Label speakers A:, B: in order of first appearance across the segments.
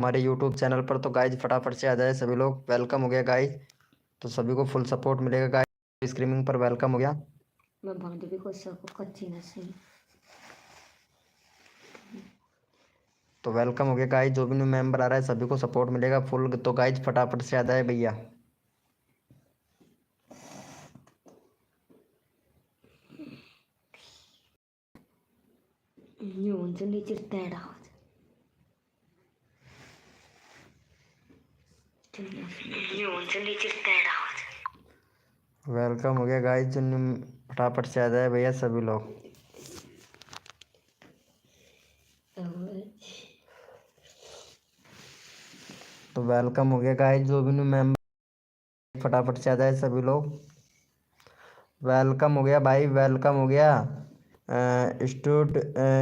A: हमारे YouTube channel पर। तो गाइज फटाफट से आ जाए सभी लोग। वेलकम हो गया गाइज, तो सभी को फुल सपोर्ट मिलेगा गाइज। स्क्रीमिंग पर वेलकम हो गया।
B: मैं भांड भी खुद सबको कच्ची नसी।
A: तो वेलकम हो गया गाइज, जो भी न्यू मेंबर आ रहा है सभी को सपोर्ट मिलेगा फुल। तो गाइज फटाफट से आ जाए भैया।
B: न्यून से नीचे तैड़ा
A: वेलकम हो गया गाइज, जो न्यू फटाफट से आ जाए भैया सभी लोग। तो वेलकम हो गया गाइज, जो भी न्यू मेंबर फटाफट से आ जाए सभी लोग। वेलकम हो गया भाई, वेलकम हो गया। स्टूड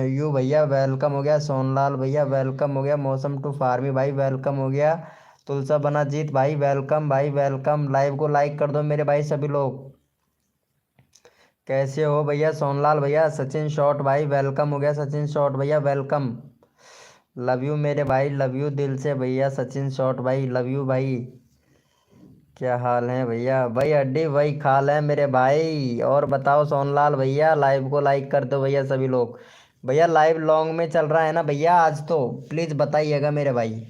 A: यू भैया वेलकम हो गया। सोनलाल भैया वेलकम हो गया। मौसम टू फार्मी भाई वेलकम हो गया। तुलसा बनाजीत भाई वेलकम भाई वेलकम। लाइव को लाइक कर दो मेरे भाई सभी लोग। कैसे हो भैया सोनलाल भैया। सचिन शॉर्ट भाई वेलकम हो गया। सचिन शॉर्ट भैया वेलकम। लव यू मेरे भाई, लव यू दिल से भैया। सचिन शॉर्ट भाई लव यू भाई। क्या हाल है भैया। भाई हड्डी भाई खाल है मेरे भाई। और बताओ सोनलाल भैया, लाइव को लाइक कर दो भैया सभी लोग। भैया लाइव लॉन्ग में चल रहा है ना भैया आज, तो प्लीज़ बताइएगा मेरे भाई।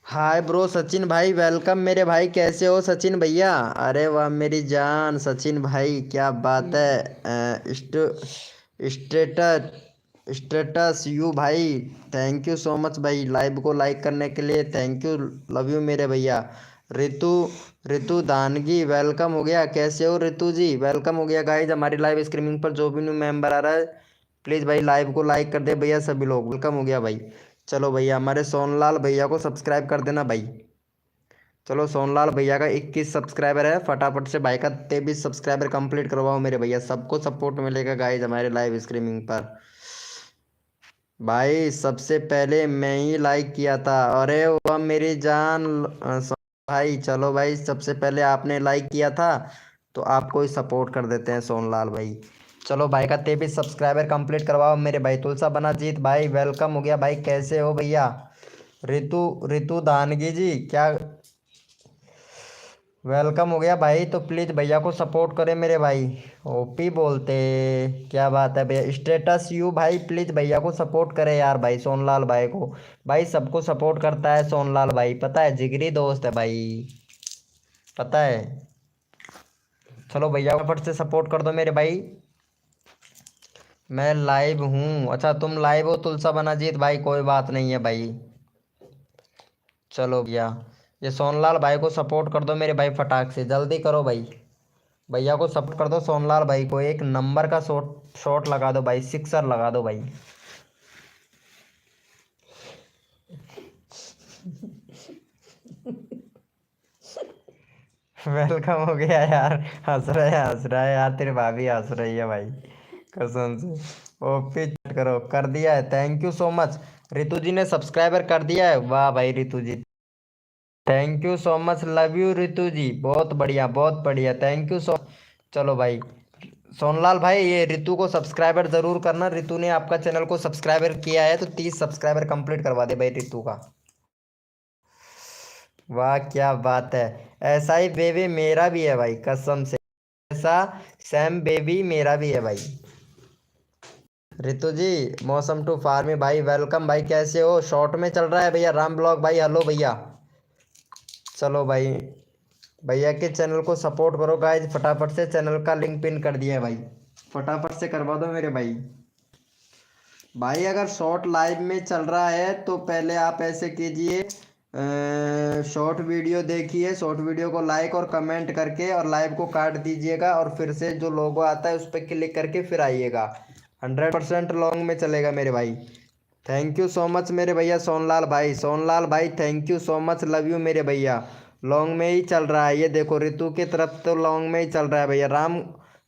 A: हाय ब्रो सचिन भाई वेलकम मेरे भाई। कैसे हो सचिन भैया। अरे वाह मेरी जान सचिन भाई, क्या बात है। स्टेटस स्टेटस यू भाई, थैंक यू सो मच भाई लाइव को लाइक करने के लिए। थैंक यू, लव यू मेरे भैया। रितु रितु दानगी वेलकम हो गया। कैसे हो रितु जी, वेलकम हो गया गाइज हमारी लाइव स्ट्रीमिंग पर। जो भी न्यू मेंबर आ रहा है प्लीज़ भाई लाइव को लाइक कर दे भैया सभी लोग। वेलकम हो गया भाई। चलो भैया हमारे सोनलाल भैया को सब्सक्राइब कर देना भाई। चलो सोनलाल भैया का 21 सब्सक्राइबर है, फटाफट से भाई का 23 सब्सक्राइबर कंप्लीट करवाओ मेरे भैया। सबको सपोर्ट मिलेगा गाइज हमारे लाइव स्ट्रीमिंग पर। भाई सबसे पहले मैं ही लाइक किया था। अरे वाह मेरी जान भाई। चलो भाई सबसे पहले आपने लाइक किया था तो आपको ही सपोर्ट कर देते हैं सोनलाल भाई। चलो भाई का 23 सब्सक्राइबर कंप्लीट करवाओ मेरे भाई। तुलसा बनाजीत भाई वेलकम हो गया भाई। कैसे हो भैया। रितु रितु दानगी जी क्या वेलकम हो गया भाई। तो प्लीज़ भैया को सपोर्ट करें मेरे भाई। ओपी बोलते, क्या बात है भैया। स्टेटस यू भाई प्लीज़ भैया को सपोर्ट करें यार भाई, सोनलाल भाई को। भाई सबको सपोर्ट करता है सोनलाल भाई, पता है जिगरी दोस्त है भाई, पता है। चलो भैया को फट से सपोर्ट कर दो मेरे भाई। मैं लाइव हूँ। अच्छा तुम लाइव हो तुलसा बनाजीत भाई, कोई बात नहीं है भाई। चलो भैया ये सोनलाल भाई को सपोर्ट कर दो मेरे भाई, फटाक से जल्दी करो भाई। भैया को सपोर्ट कर दो सोनलाल भाई को। एक नंबर का शॉट शॉट लगा दो भाई, सिक्सर लगा दो भाई। वेलकम हो गया यार। हंस रहा है यार, तेरी भाभी हंस रही है भाई कसम से। ओपी चैट करो, कर दिया है, thank you so much. Ritu ji ने सब्सक्राइबर कर दिया है, वाह भाई Ritu ji, thank you so much, love you Ritu ji, बहुत बढ़िया थैंक यू सो। चलो भाई सोनलाल भाई ये रितु को सब्सक्राइबर जरूर करना। रितु ने आपका चैनल को सब्सक्राइबर किया है तो 30 सब्सक्राइबर कंप्लीट करवा दे भाई रितु का। वाह क्या बात है। ऐसा ही बेबी मेरा भी है भाई कसम से, ऐसा सैम बेबी मेरा भी है भाई। रितु जी मौसम टू फार्मी भाई वेलकम भाई। कैसे हो। शॉर्ट में चल रहा है भैया राम ब्लॉग भाई, हेलो भैया। चलो भाई भैया के चैनल को सपोर्ट करो गाइज फटाफट से। चैनल का लिंक पिन कर दिया है भाई, फटाफट से करवा दो मेरे भाई। भाई अगर शॉर्ट लाइव में चल रहा है तो पहले आप ऐसे कीजिए, शॉर्ट वीडियो देखिए, शॉर्ट वीडियो को लाइक और कमेंट करके और लाइव को काट दीजिएगा और फिर से जो लोगो आता है उस पर क्लिक करके फिर आइएगा। 100% लॉन्ग में चलेगा मेरे भाई। थैंक यू सो मच मेरे भैया सोनलाल भाई। सोनलाल भाई thank you so much, love you मेरे भैया। लॉन्ग में ही चल रहा है ये देखो, रितु की तरफ तो लॉन्ग में ही चल रहा है भैया। राम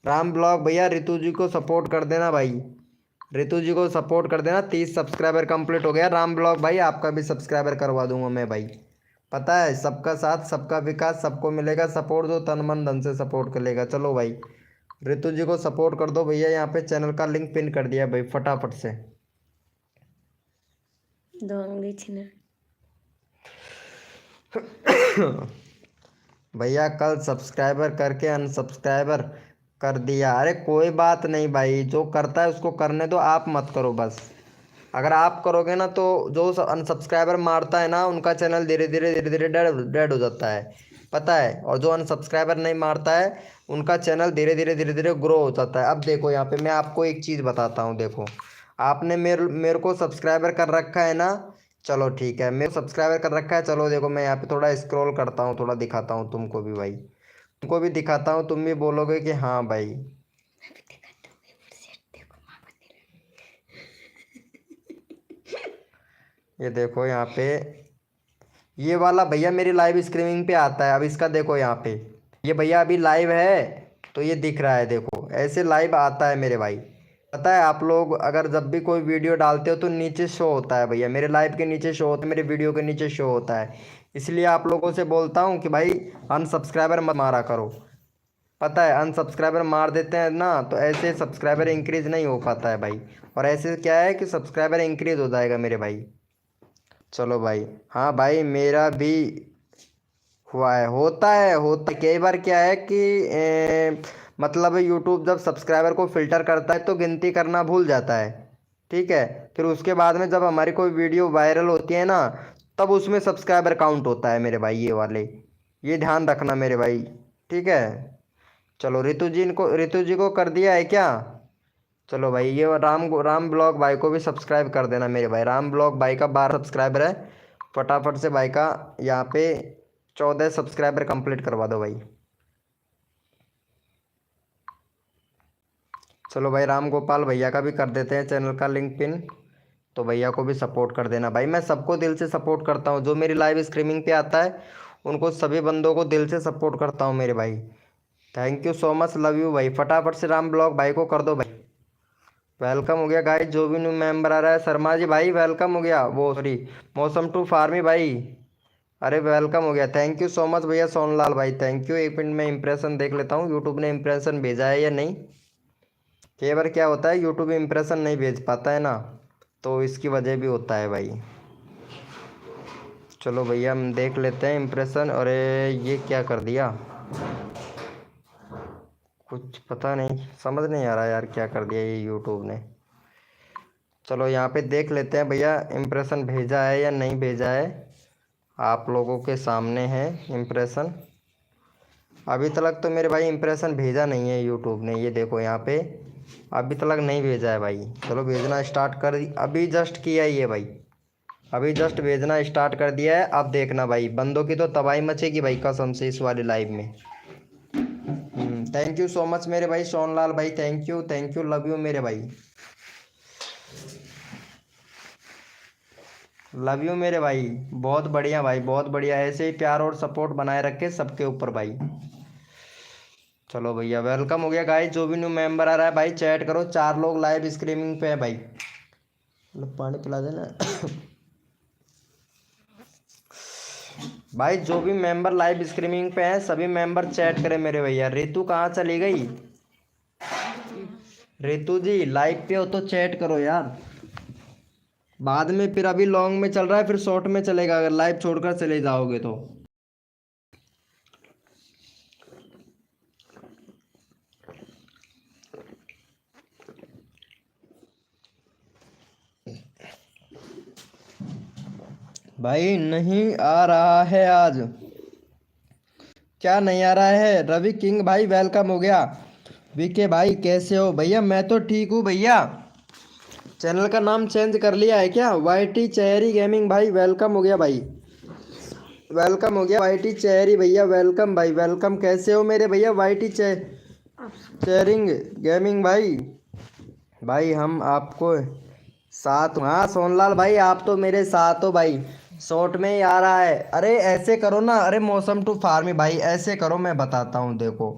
A: राम ब्लॉग भैया रितु जी को सपोर्ट कर देना भाई, रितु जी को सपोर्ट कर देना। 30 सब्सक्राइबर कंप्लीट हो गया। राम ब्लॉग भाई आपका भी सब्सक्राइबर करवा दूंगा मैं भाई। पता है सबका साथ सबका विकास, सबको मिलेगा सपोर्ट जो तन मन धन से सपोर्ट करेगा। चलो भाई रितु जी को सपोर्ट कर दो भैया। यहाँ पे चैनल का लिंक पिन कर दिया भाई फटाफट से।
B: 2 उंगली छिना।
A: भैया कल सब्सक्राइबर करके अनसब्सक्राइबर कर दिया। अरे कोई बात नहीं भाई, जो करता है उसको करने दो, आप मत करो बस। अगर आप करोगे ना तो जो अनसब्सक्राइबर मारता है ना उनका चैनल धीरे धीरे डेड हो जाता है, पता है। और जो अनसब्सक्राइबर नहीं मारता है उनका चैनल धीरे धीरे ग्रो हो जाता है। अब देखो यहाँ पे मैं आपको एक चीज़ बताता हूँ। देखो आपने मेरे मेरे को सब्सक्राइबर कर रखा है ना, चलो ठीक है, मेरे को सब्सक्राइबर कर रखा है। चलो देखो मैं यहाँ पे थोड़ा स्क्रॉल करता हूँ, थोड़ा दिखाता हूँ तुमको भी भाई, तुमको भी दिखाता हूँ, तुम भी बोलोगे कि हाँ भाई। ये देखो यहाँ पे ये वाला भैया मेरी लाइव स्ट्रीमिंग पे आता है। अब इसका देखो यहाँ पे, ये भैया अभी लाइव है तो ये दिख रहा है, देखो ऐसे लाइव आता है मेरे भाई। पता है आप लोग अगर जब भी कोई वीडियो डालते हो तो नीचे शो होता है भैया, मेरे लाइव के नीचे शो होता है, मेरे वीडियो के नीचे शो होता है। इसलिए आप लोगों से बोलता हूँ कि भाई अनसब्सक्राइबर मत मारा करो। पता है अनसब्सक्राइबर मार देते हैं ना तो ऐसे सब्सक्राइबर इंक्रीज नहीं हो पाता है भाई। और ऐसे क्या है कि सब्सक्राइबर इंक्रीज हो जाएगा मेरे भाई। चलो भाई, हाँ भाई मेरा भी हुआ है, होता है कई बार। क्या है कि मतलब यूट्यूब जब सब्सक्राइबर को फ़िल्टर करता है तो गिनती करना भूल जाता है, ठीक है। फिर उसके बाद में जब हमारी कोई वीडियो वायरल होती है ना तब उसमें सब्सक्राइबर काउंट होता है मेरे भाई, ये वाले, ये ध्यान रखना मेरे भाई, ठीक है। चलो ऋतु जी को कर दिया है क्या? चलो भाई ये राम ब्लॉग भाई को भी सब्सक्राइब कर देना मेरे भाई। राम ब्लॉग भाई का 12 सब्सक्राइबर है, फटाफट से भाई का यहाँ पे 14 सब्सक्राइबर कंप्लीट करवा दो भाई। चलो भाई राम गोपाल भैया का भी कर देते हैं चैनल का लिंक पिन, तो भैया को भी सपोर्ट कर देना भाई। मैं सबको दिल से सपोर्ट करता हूँ, जो मेरी लाइव स्ट्रीमिंग पे आता है उनको सभी बंदों को दिल से सपोर्ट करता हूँ मेरे भाई। Thank you so much, love you भाई। फटाफट से राम ब्लॉग भाई को कर दो भाई। वेलकम हो गया गाइस, जो भी न्यू मेंबर आ रहा है। शर्मा जी भाई वेलकम हो गया, वो सॉरी मौसम टू फार्मी भाई, अरे वेलकम हो गया। थैंक यू सो मच भैया सोनलाल भाई, थैंक यू। एक मिनट में इंप्रेशन देख लेता हूँ यूट्यूब ने इंप्रेशन भेजा है या नहीं। कई बार क्या होता है यूट्यूब इंप्रेशन नहीं भेज पाता है ना, तो इसकी वजह भी होता है भाई। चलो भैया हम देख लेते हैं इंप्रेशन। अरे ये क्या कर दिया, कुछ पता नहीं, समझ नहीं आ रहा यार क्या कर दिया ये यूट्यूब ने। चलो यहाँ पे देख लेते हैं भैया इंप्रेशन भेजा है या नहीं भेजा है। आप लोगों के सामने है इंप्रेशन। अभी तक तो मेरे भाई इंप्रेशन भेजा नहीं है यूट्यूब ने, ये देखो यहाँ पे अभी तक नहीं भेजा है भाई। चलो भेजना स्टार्ट कर दी, अभी जस्ट किया ही है भाई, अभी जस्ट भेजना स्टार्ट कर दिया है। अब देखना भाई बंदों की तो तबाही मचेगी भाई कसम से इस वाली लाइव में। थैंक यू सो मच मेरे भाई सोनलाल भाई, थैंक यू लव यू मेरे भाई, लव यू मेरे भाई। बहुत बढ़िया भाई, बहुत बढ़िया, ऐसे ही प्यार और सपोर्ट बनाए रखे सबके ऊपर भाई। चलो भैया वेलकम हो गया गाइस, जो भी न्यू मेंबर आ रहा है भाई चैट करो। 4 लोग लाइव स्ट्रीमिंग पे है भाई, पानी पिला देना भाई। जो भी मेंबर लाइव स्ट्रीमिंग पे हैं सभी मेंबर चैट करें मेरे भैया। ऋतु कहाँ चली गई? ऋतु जी लाइव पे हो तो चैट करो यार, बाद में फिर अभी लॉन्ग में चल रहा है फिर शॉर्ट में चलेगा अगर लाइव छोड़कर चले जाओगे तो। भाई नहीं आ रहा है आज, क्या नहीं आ रहा है? रवि किंग भाई वेलकम हो गया। वीके भाई कैसे हो भैया? मैं तो ठीक हूँ भैया। चैनल का नाम चेंज कर लिया है क्या? वाईटी चेहरी गेमिंग भाई वेलकम हो गया भाई, वेलकम हो गया वाईटी चेहरी भैया, वेलकम भाई वेलकम। कैसे हो मेरे भैया वाईटी चेहरिंग गेमिंग भाई? भाई हम आपको साथ, हाँ सोनलाल भाई आप तो मेरे साथ हो भाई, शॉर्ट में ही आ रहा है। अरे ऐसे करो ना, अरे मौसम टू फार्मी भाई ऐसे करो, मैं बताता हूँ देखो।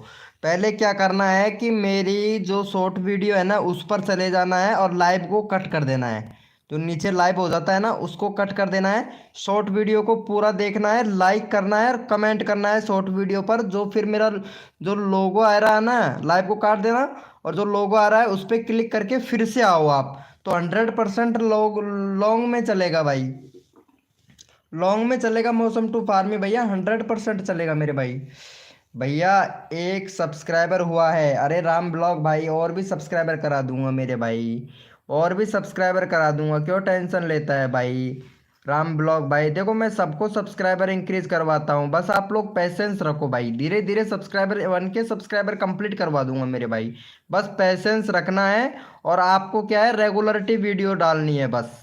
A: पहले क्या करना है कि मेरी जो शॉर्ट वीडियो है ना उस पर चले जाना है और लाइव को कट कर देना है। जो नीचे लाइव हो जाता है ना उसको कट कर देना है, शॉर्ट वीडियो को पूरा देखना है, लाइक करना है और कमेंट करना है शॉर्ट वीडियो पर। जो फिर मेरा जो लोगो आ रहा है ना लाइव को काट देना, और जो लोगो आ रहा है उस पर क्लिक करके फिर से आओ आप, तो 100% लॉन्ग में चलेगा भाई, लॉन्ग में चलेगा मौसम टू फार्मी भैया, 100% चलेगा मेरे भाई। भैया एक सब्सक्राइबर हुआ है, अरे राम ब्लॉग भाई, और भी सब्सक्राइबर करा दूंगा मेरे भाई, और भी सब्सक्राइबर करा दूंगा, क्यों टेंशन लेता है भाई। राम ब्लॉग भाई देखो, मैं सबको सब्सक्राइबर इंक्रीज करवाता हूँ, बस आप लोग पैसेंस रखो भाई, धीरे धीरे सब्सक्राइबर 1K सब्सक्राइबर कंप्लीट करवा दूंगा मेरे भाई। बस पैसेंस रखना है, और आपको क्या है, रेगुलरिटी वीडियो डालनी है, बस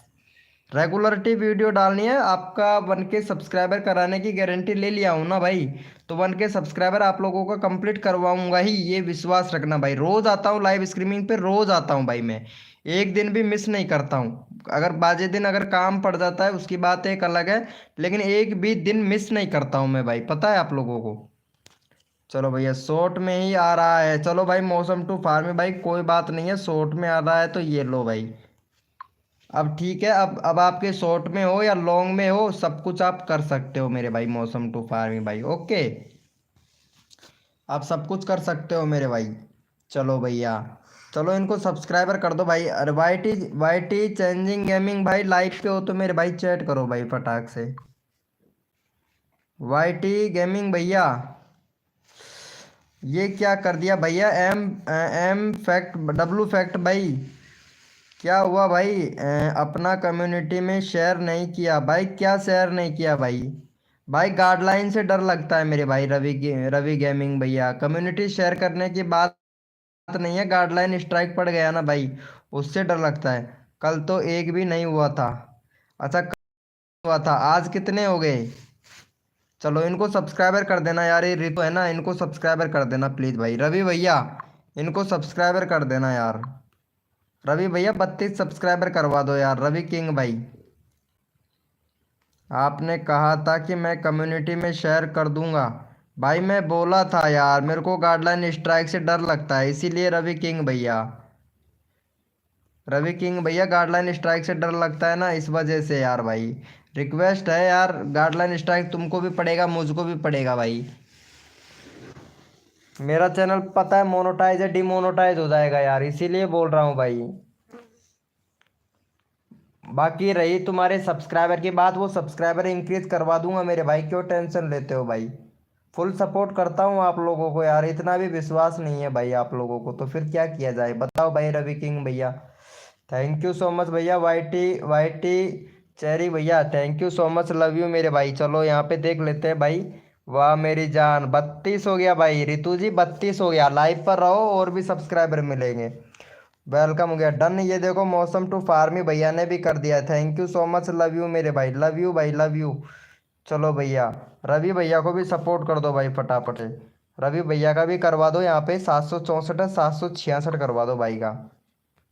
A: रेगुलरिटी वीडियो डालनी है। आपका 1K सब्सक्राइबर कराने की गारंटी ले लिया हूँ ना भाई, तो 1K सब्सक्राइबर आप लोगों का कंप्लीट करवाऊंगा ही, ये विश्वास रखना भाई। रोज आता हूँ लाइव स्ट्रीमिंग पे, रोज आता हूँ भाई, मैं एक दिन भी मिस नहीं करता हूँ। अगर बाजे दिन अगर काम पड़ जाता है उसकी बात एक अलग है, लेकिन एक भी दिन मिस नहीं करता हूँ मैं भाई, पता है आप लोगों को। चलो भैया शॉर्ट में ही आ रहा है, चलो भाई मौसम टू फार्म भाई कोई बात नहीं है, शॉर्ट में आ रहा है तो ये लो भाई। अब ठीक है, अब आपके शॉर्ट में हो या लॉन्ग में हो, सब कुछ आप कर सकते हो मेरे भाई, मौसम टू फार्मिंग भाई, ओके। आप सब कुछ कर सकते हो मेरे भाई। चलो भैया, चलो इनको सब्सक्राइबर कर दो भाई। अरे वाई टी चेंजिंग गेमिंग भाई, लाइव पे हो तो मेरे भाई चैट करो भाई फटाक से। वाई टी गेमिंग भैया, ये क्या कर दिया भैया, M M fact W fact भाई, क्या हुआ भाई। अपना कम्युनिटी में शेयर नहीं किया भाई, क्या शेयर नहीं किया भाई। भाई गाइडलाइन से डर लगता है मेरे भाई, रवि गेमिंग भैया, कम्युनिटी शेयर करने की बात नहीं है, गाइडलाइन स्ट्राइक पड़ गया ना भाई, उससे डर लगता है। कल तो एक भी नहीं हुआ था। अच्छा कल हुआ था, आज कितने हो गए। चलो इनको सब्सक्राइबर कर देना यार, ये रितो है ना, इनको सब्सक्राइबर कर देना प्लीज भाई, रवि भैया इनको सब्सक्राइबर कर देना यार। रवि भैया 32 सब्सक्राइबर करवा दो यार, रवि किंग भाई। आपने कहा था कि मैं कम्युनिटी में शेयर कर दूंगा, भाई मैं बोला था यार, मेरे को गाइडलाइन स्ट्राइक से डर लगता है, इसीलिए रवि किंग भैया, रवि किंग भैया गाइडलाइन स्ट्राइक से डर लगता है ना, इस वजह से यार भाई। रिक्वेस्ट है यार, गाइडलाइन स्ट्राइक तुमको भी पड़ेगा, मुझको भी पड़ेगा भाई। मेरा चैनल पता है मोनोटाइज है, डिमोनोटाइज हो जाएगा यार, इसीलिए बोल रहा हूँ भाई। बाकी रही तुम्हारे सब्सक्राइबर की बात, वो सब्सक्राइबर इंक्रीज करवा दूंगा मेरे भाई, क्यों टेंशन लेते हो भाई। फुल सपोर्ट करता हूँ आप लोगों को यार, इतना भी विश्वास नहीं है भाई आप लोगों को, तो फिर क्या किया जाए बताओ भाई। रवि किंग भैया थैंक यू सो मच भैया। वाई टी चेरी भैया thank you so much, love you मेरे भाई। चलो यहाँ पे देख लेते हैं भाई। वाह मेरी जान, 32 हो गया भाई, रितु जी 32 हो गया, लाइव पर रहो और भी सब्सक्राइबर मिलेंगे। वेलकम हो गया, डन। ये देखो मौसम टू फार्मी भैया ने भी कर दिया, thank you so much, love you मेरे भाई, लव यू भाई, लव यू। चलो भैया रवि भैया को भी सपोर्ट कर दो भाई फटाफट से, रवि भैया का भी करवा दो, यहाँ पे 764 है, 766 करवा दो भाई का,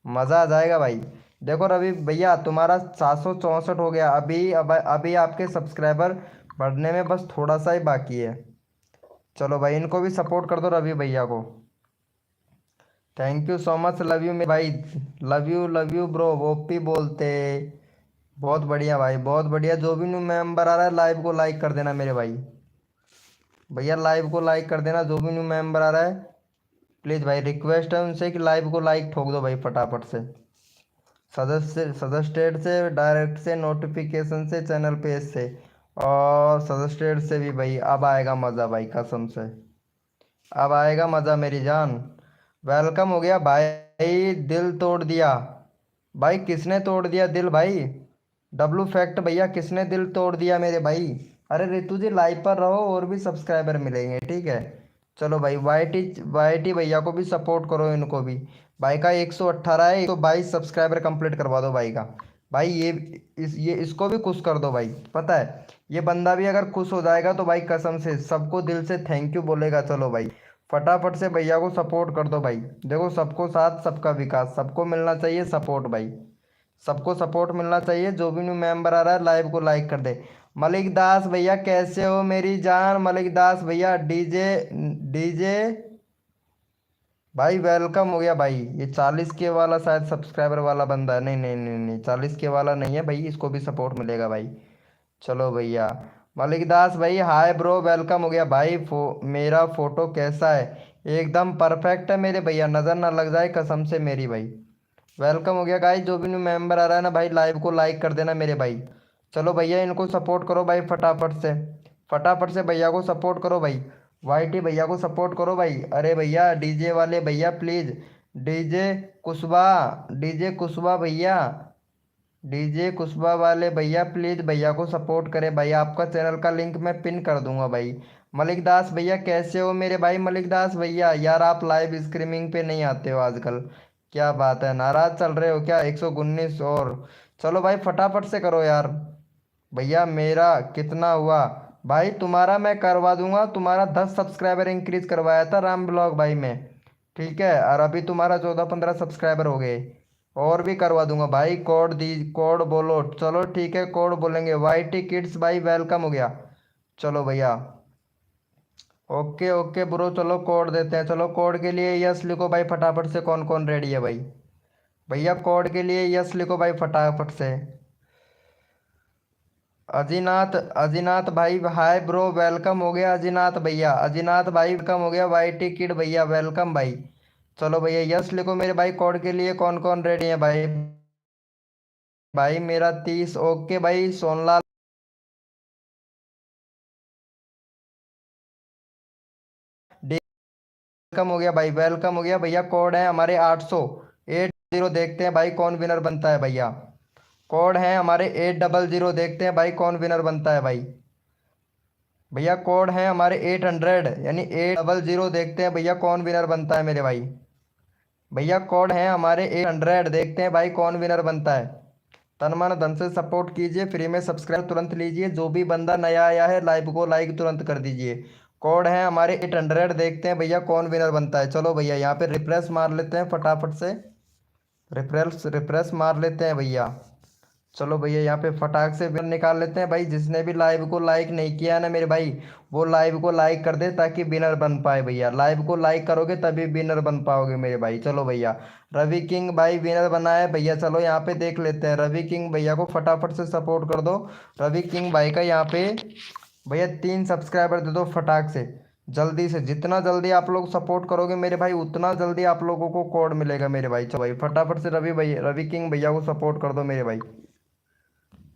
A: मज़ा आ जाएगा भाई। देखो रवि भैया तुम्हारा 764 हो गया, अभी आपके सब्सक्राइबर बढ़ने में बस थोड़ा सा ही बाकी है। चलो भाई इनको भी सपोर्ट कर दो रवि भैया को। Thank you so much, love you मेरे भाई, लव यू ब्रो, ओपी बोलते। बहुत बढ़िया भाई, बहुत बढ़िया। जो भी न्यू मेंबर आ रहा है लाइव को लाइक कर देना मेरे भाई, भैया लाइव को लाइक कर देना, जो भी न्यू मेंबर आ रहा है प्लीज़ भाई, रिक्वेस्ट है उनसे कि लाइव को लाइक ठोक दो भाई फटाफट से। सजेस्टेड से, डायरेक्ट से, नोटिफिकेशन से, चैनल पेज से, और सजेस्टेड से भी भाई। अब आएगा मज़ा भाई कसम से, अब आएगा मज़ा मेरी जान। वेलकम हो गया भाई, दिल तोड़ दिया भाई, किसने तोड़ दिया दिल भाई। डब्लू फैक्ट भैया किसने दिल तोड़ दिया मेरे भाई। अरे रितु जी लाइव पर रहो और भी सब्सक्राइबर मिलेंगे, ठीक है। चलो भाई वाई टी भैया को भी सपोर्ट करो, इनको भी। भाई का 118 है, 122 सब्सक्राइबर कंप्लीट करवा दो भाई का। भाई ये इसको भी खुश कर दो भाई, पता है ये बंदा भी अगर खुश हो जाएगा तो भाई कसम से सबको दिल से थैंक यू बोलेगा। चलो भाई फटाफट से भैया को सपोर्ट कर दो भाई। देखो सबको साथ सबका विकास, सबको मिलना चाहिए सपोर्ट भाई, सबको सपोर्ट मिलना चाहिए। जो भी न्यू मेंबर आ रहा है लाइव को लाइक कर दे। मलिक दास भैया कैसे हो मेरी जान, मलिक दास भैया, डीजे डीजे भाई वेलकम हो गया भाई। ये 40K वाला शायद सब्सक्राइबर वाला बंदा है, नहीं नहीं नहीं नहीं 40K वाला नहीं है भाई, इसको भी सपोर्ट मिलेगा भाई। चलो भैया मलिक दास भाई हाय ब्रो, वेलकम हो गया भाई। मेरा फोटो कैसा है, एकदम परफेक्ट है मेरे भैया, नज़र ना लग जाए कसम से मेरी भाई, वेलकम हो गया गाइस। जो भी न्यू मेंबर आ रहा है ना भाई, लाइव को लाइक कर देना मेरे भाई। चलो भैया इनको सपोर्ट करो भाई, फटाफट से, फटाफट से भैया को सपोर्ट करो भाई। वाईटी भैया को सपोर्ट करो भाई। अरे भैया डीजे वाले भैया प्लीज, डीजे कुशवा भैया, डीजे कुशवा वाले भैया प्लीज भैया को सपोर्ट करें भाई। आपका चैनल का लिंक मैं पिन कर दूंगा भाई। मलिक दास भैया कैसे हो मेरे भाई? मलिक दास भैया यार आप लाइव स्ट्रीमिंग पे नहीं आते हो आजकल, क्या बात है, नाराज चल रहे हो क्या? 119 और चलो भाई फटाफट से करो यार। भैया मेरा कितना हुआ भाई? तुम्हारा मैं करवा दूंगा, तुम्हारा 10 सब्सक्राइबर इंक्रीज करवाया था राम ब्लॉग भाई में, ठीक है, और अभी तुम्हारा 14-15 सब्सक्राइबर हो गए, और भी करवा दूंगा भाई। कोड दी, कोड बोलो, चलो ठीक है कोड बोलेंगे। वाईटी किड्स भाई वेलकम हो गया। चलो भैया ओके ओके ब्रो, चलो कोड देते हैं। चलो कोड के लिए यस लिखो भाई फटाफट से। कौन कौन रेडी है भाई? भैया कोड के लिए यस लिखो भाई फटाफट से। अजीनाथ, अजीनाथ भाई हाय ब्रो, वेलकम हो गया अजीनाथ भैया। अजीनाथ भाई वेलकम हो गया। वाईटी किड भैया वेलकम भाई। चलो भैया यस लिखो मेरे भाई। कोड के लिए कौन कौन रेडी है भाई? भाई मेरा 30 ओके भाई। सोनलाल वेलकम हो गया भाई, वेलकम हो गया भैया। कोड है हमारे 880। देखते हैं भाई कौन विनर बनता है भैया। कोड है हमारे 800। देखते हैं भाई कौन विनर बनता है भाई। भैया कोड है हमारे 800 यानी 800। देखते हैं भैया कौन विनर बनता है मेरे भाई। भैया कोड है हमारे 800। देखते हैं भाई कौन विनर बनता है। तन मन धन से सपोर्ट कीजिए, फ्री में सब्सक्राइब तुरंत लीजिए। जो भी बंदा नया आया है लाइव को लाइक तुरंत कर दीजिए। कोड है हमारे 800। देखते हैं भैया कौन विनर बनता है। चलो भैया यहाँ पे रिफ्रेश मार लेते हैं फटाफट से, रिफ्रेश रिफ्रेश मार लेते हैं भैया। चलो भैया यहाँ पे फटाक से विनर निकाल लेते हैं भाई। जिसने भी लाइव को लाइक नहीं किया है ना मेरे भाई, वो लाइव को लाइक कर दे ताकि विनर बन पाए भैया। लाइव को लाइक करोगे तभी विनर बन पाओगे मेरे भाई। चलो भैया रवि किंग भाई विनर बना है भैया। चलो यहाँ पे देख लेते हैं। रवि किंग भैया को फटाफट से सपोर्ट कर दो। रवि किंग भाई का यहाँ पे भैया 3 सब्सक्राइबर दे दो फटाक से, जल्दी से। जितना जल्दी आप लोग सपोर्ट करोगे मेरे भाई उतना जल्दी आप लोगों को कोड मिलेगा मेरे भाई। चलो भाई फटाफट से रवि भाई, रवि किंग भैया को सपोर्ट कर दो मेरे भाई।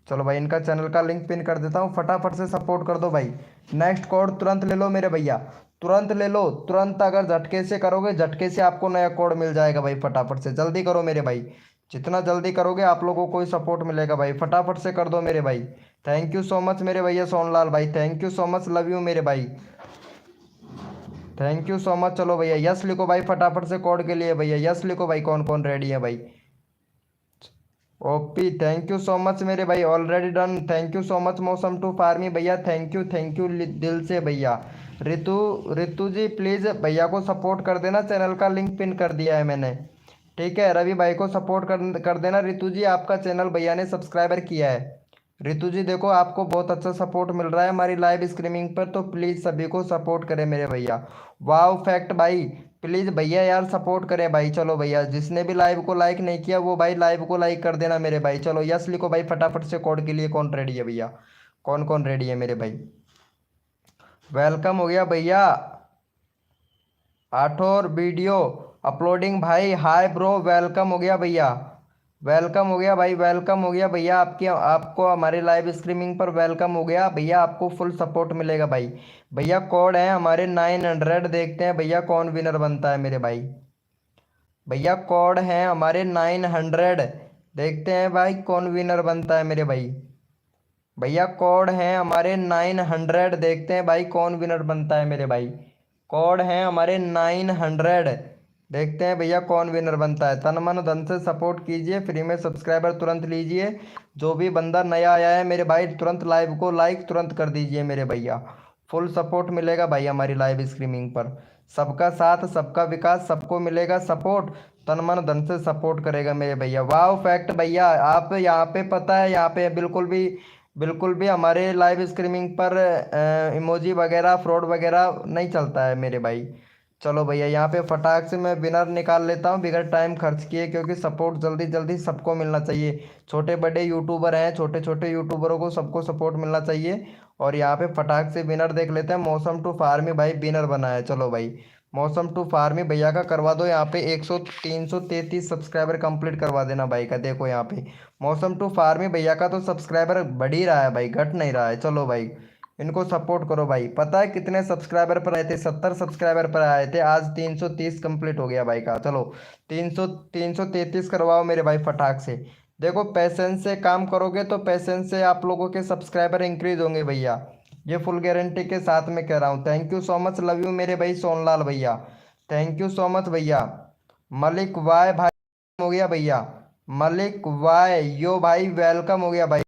A: चलो भाई इनका चैनल का लिंक पिन कर देता हूँ, फटाफट से सपोर्ट कर दो भाई। नेक्स्ट कोड तुरंत ले लो मेरे भैया, तुरंत ले लो तुरंत। अगर झटके से करोगे झटके से आपको नया कोड मिल जाएगा भाई। फटाफट से जल्दी करो मेरे भाई, जितना जल्दी करोगे आप लोगों को ही सपोर्ट मिलेगा भाई। फटाफट से कर दो मेरे भाई। थैंक यू सो मच मेरे भैया सोनलाल भाई, thank you so much, love you मेरे भाई, थैंक यू सो मच। चलो भैया यस लिखो भाई फटाफट से कोड के लिए भैया। यस लिखो भाई कौन कौन रेडी है भाई। OP thank you so much मेरे भाई, already done. Thank you so much मौसम टू फार्मी भैया, थैंक यू दिल से भैया। रितु, रितु जी प्लीज़ भैया को सपोर्ट कर देना, चैनल का लिंक पिन कर दिया है मैंने, ठीक है। रवि भाई को सपोर्ट कर देना। रितु जी आपका चैनल भैया ने सब्सक्राइबर किया है। रितु जी देखो आपको बहुत अच्छा सपोर्ट मिल रहा है हमारी लाइव स्ट्रीमिंग पर, तो प्लीज़ सभी को सपोर्ट करें मेरे भैया। वाओ फैक्ट भाई प्लीज़ भैया यार सपोर्ट करें भाई। चलो भैया जिसने भी लाइव को लाइक नहीं किया वो भाई लाइव को लाइक कर देना मेरे भाई। चलो यस लिखो भाई फटाफट से। कोड के लिए कौन रेडी है भैया? कौन कौन रेडी है मेरे भाई? वेलकम हो गया भैया। आठोर वीडियो अपलोडिंग भाई हाय ब्रो, वेलकम हो गया भैया, वेलकम हो गया भाई, वेलकम हो गया भैया। आपकी आपको हमारे लाइव स्ट्रीमिंग पर वेलकम हो गया भैया। आपको फुल सपोर्ट मिलेगा भाई। भैया कोड है हमारे 900। देखते हैं भैया कौन विनर बनता है मेरे भाई। भैया कोड है हमारे 900। देखते हैं भाई कौन विनर बनता है मेरे भाई। भैया कोड है हमारे 900। देखते हैं भाई कौन विनर बनता है मेरे भाई। कोड है हमारे 900। देखते हैं भैया कौन विनर बनता है। तन मन धन से सपोर्ट कीजिए, फ्री में सब्सक्राइबर तुरंत लीजिए। जो भी बंदा नया आया है मेरे भाई तुरंत लाइव को लाइक तुरंत कर दीजिए मेरे भैया। फुल सपोर्ट मिलेगा भाई हमारी लाइव स्ट्रीमिंग पर। सबका साथ सबका विकास, सबको मिलेगा सपोर्ट। तन मन धन से सपोर्ट करेगा मेरे भैया। वाह फैक्ट भैया आप यहाँ पे पता है यहाँ पे बिल्कुल भी हमारे लाइव स्ट्रीमिंग पर इमोजी वगैरह फ्रॉड वगैरह नहीं चलता है मेरे भाई। चलो भैया यहाँ पे फटाक से मैं विनर निकाल लेता हूँ बिगड़ टाइम खर्च किए, क्योंकि सपोर्ट जल्दी जल्दी सबको मिलना चाहिए। छोटे बड़े यूट्यूबर हैं, छोटे छोटे यूट्यूबरों को सबको सपोर्ट मिलना चाहिए। और यहाँ पे फटाक से विनर देख लेते हैं। मौसम टू फार्मी भाई विनर बना है। चलो भाई मौसम टू फार्मी भैया का करवा दो यहाँ पे 333 सब्सक्राइबर कंप्लीट करवा देना भाई का। देखो यहाँ पे मौसम टू फार्मी भैया का तो सब्सक्राइबर बढ़ ही रहा है भाई, घट नहीं रहा है। चलो भाई इनको सपोर्ट करो भाई। पता है कितने सब्सक्राइबर पर आए थे? 70 सब्सक्राइबर पर आए थे, आज 330 कंप्लीट हो गया भाई का। चलो 333 करवाओ मेरे भाई फटाक से। देखो पेशेंस से काम करोगे तो पेशेंस से आप लोगों के सब्सक्राइबर इंक्रीज होंगे भैया, ये फुल गारंटी के साथ में कह रहा हूँ। Thank you so much, love you मेरे भाई सोनलाल भैया, थैंक यू सो मच भैया। मलिक वाई भाई हो गया भैया, मलिक वाई यो भाई वेलकम हो गया भाई।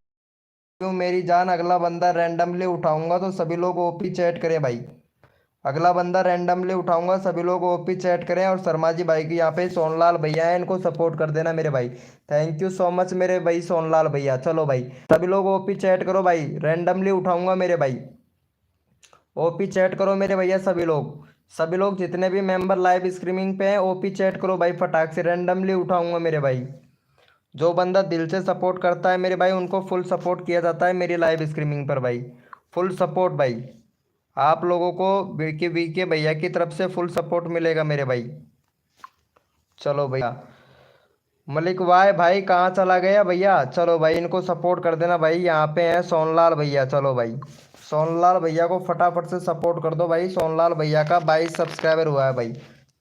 A: क्यों मेरी जान, अगला बंदा रैंडमली उठाऊंगा तो सभी लोग ओपी चैट करें भाई। अगला बंदा रैंडमली उठाऊंगा, सभी लोग ओपी चैट करें। और शर्मा जी भाई की यहाँ पे सोनलाल भैया है, इनको सपोर्ट कर देना मेरे भाई। थैंक यू सो मच मेरे भाई सोनलाल भैया। चलो भाई सभी लोग ओपी चैट करो भाई, रैंडमली उठाऊंगा मेरे भाई। ओपी चैट करो मेरे भैया सभी लोग, सभी लोग जितने भी मेंबर लाइव स्ट्रीमिंग पे हैं ओपी चैट करो भाई फटाक से, रैंडमली उठाऊंगा मेरे भाई। जो बंदा दिल से सपोर्ट करता है मेरे भाई उनको फुल सपोर्ट किया जाता है मेरी लाइव स्ट्रीमिंग पर भाई, फुल सपोर्ट भाई। आप लोगों को वीके भैया की तरफ से फुल सपोर्ट मिलेगा मेरे भाई। चलो भैया मलिक वाई भाई कहाँ चला गया भैया? चलो भाई इनको सपोर्ट कर देना भाई। यहाँ पे है सोनलाल भैया, चलो भाई सोनलाल भैया को फटाफट से सपोर्ट कर दो भाई। सोनलाल भैया का 22 सब्सक्राइबर हुआ है भाई,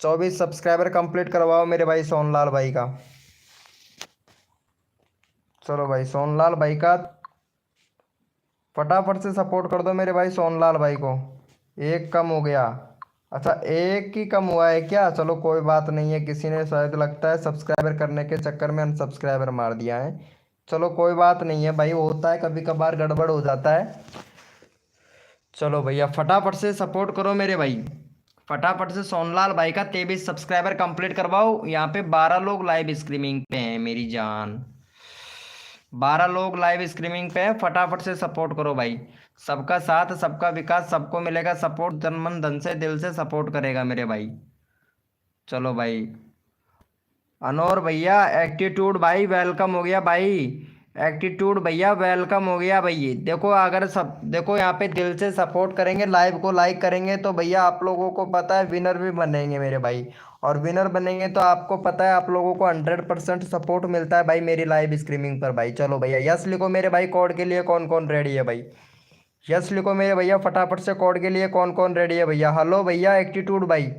A: 24 सब्सक्राइबर कंप्लीट करवाओ मेरे भाई सोनलाल भाई का। चलो भाई सोनलाल भाई का फटाफट से सपोर्ट कर दो मेरे भाई सोनलाल भाई को। एक कम हो गया, अच्छा एक ही कम हुआ है क्या? चलो कोई बात नहीं है, किसी ने शायद लगता है सब्सक्राइबर करने के चक्कर में अनसब्सक्राइबर मार दिया है। चलो कोई बात नहीं है भाई, होता है कभी कभार, गड़बड़ हो जाता है। चलो भैया फटाफट से सपोर्ट करो मेरे भाई, फटाफट से सोनलाल भाई का 23 सब्सक्राइबर कंप्लीट करवाओ। यहाँ पे 12 लोग लाइव स्ट्रीमिंग पे हैं मेरी जान, 12 लोग लाइव स्ट्रीमिंग पे हैं। फटाफट से सपोर्ट करो भाई। सबका साथ सबका विकास, सबको मिलेगा सपोर्ट, तन मन धन से दिल से सपोर्ट करेगा मेरे भाई। चलो भाई अनोर भैया एटीट्यूड भाई वेलकम हो गया भाई, एटीट्यूड भैया वेलकम हो गया भाई। देखो अगर सब देखो यहाँ पे दिल से सपोर्ट करेंगे, लाइव को लाइक करेंगे तो भैया आप लोगों को पता है विनर भी बनेंगे मेरे भाई। और विनर बनेंगे तो आपको पता है आप लोगों को 100% सपोर्ट मिलता है भाई मेरी लाइव स्ट्रीमिंग पर भाई। चलो भैया यस लिखो मेरे भाई, कोड के लिए कौन कौन रेडी है भाई? यस लिखो मेरे भैया फटाफट से, कोड के लिए कौन कौन रेडी है भैया? हेलो भैया एटीट्यूड भाई,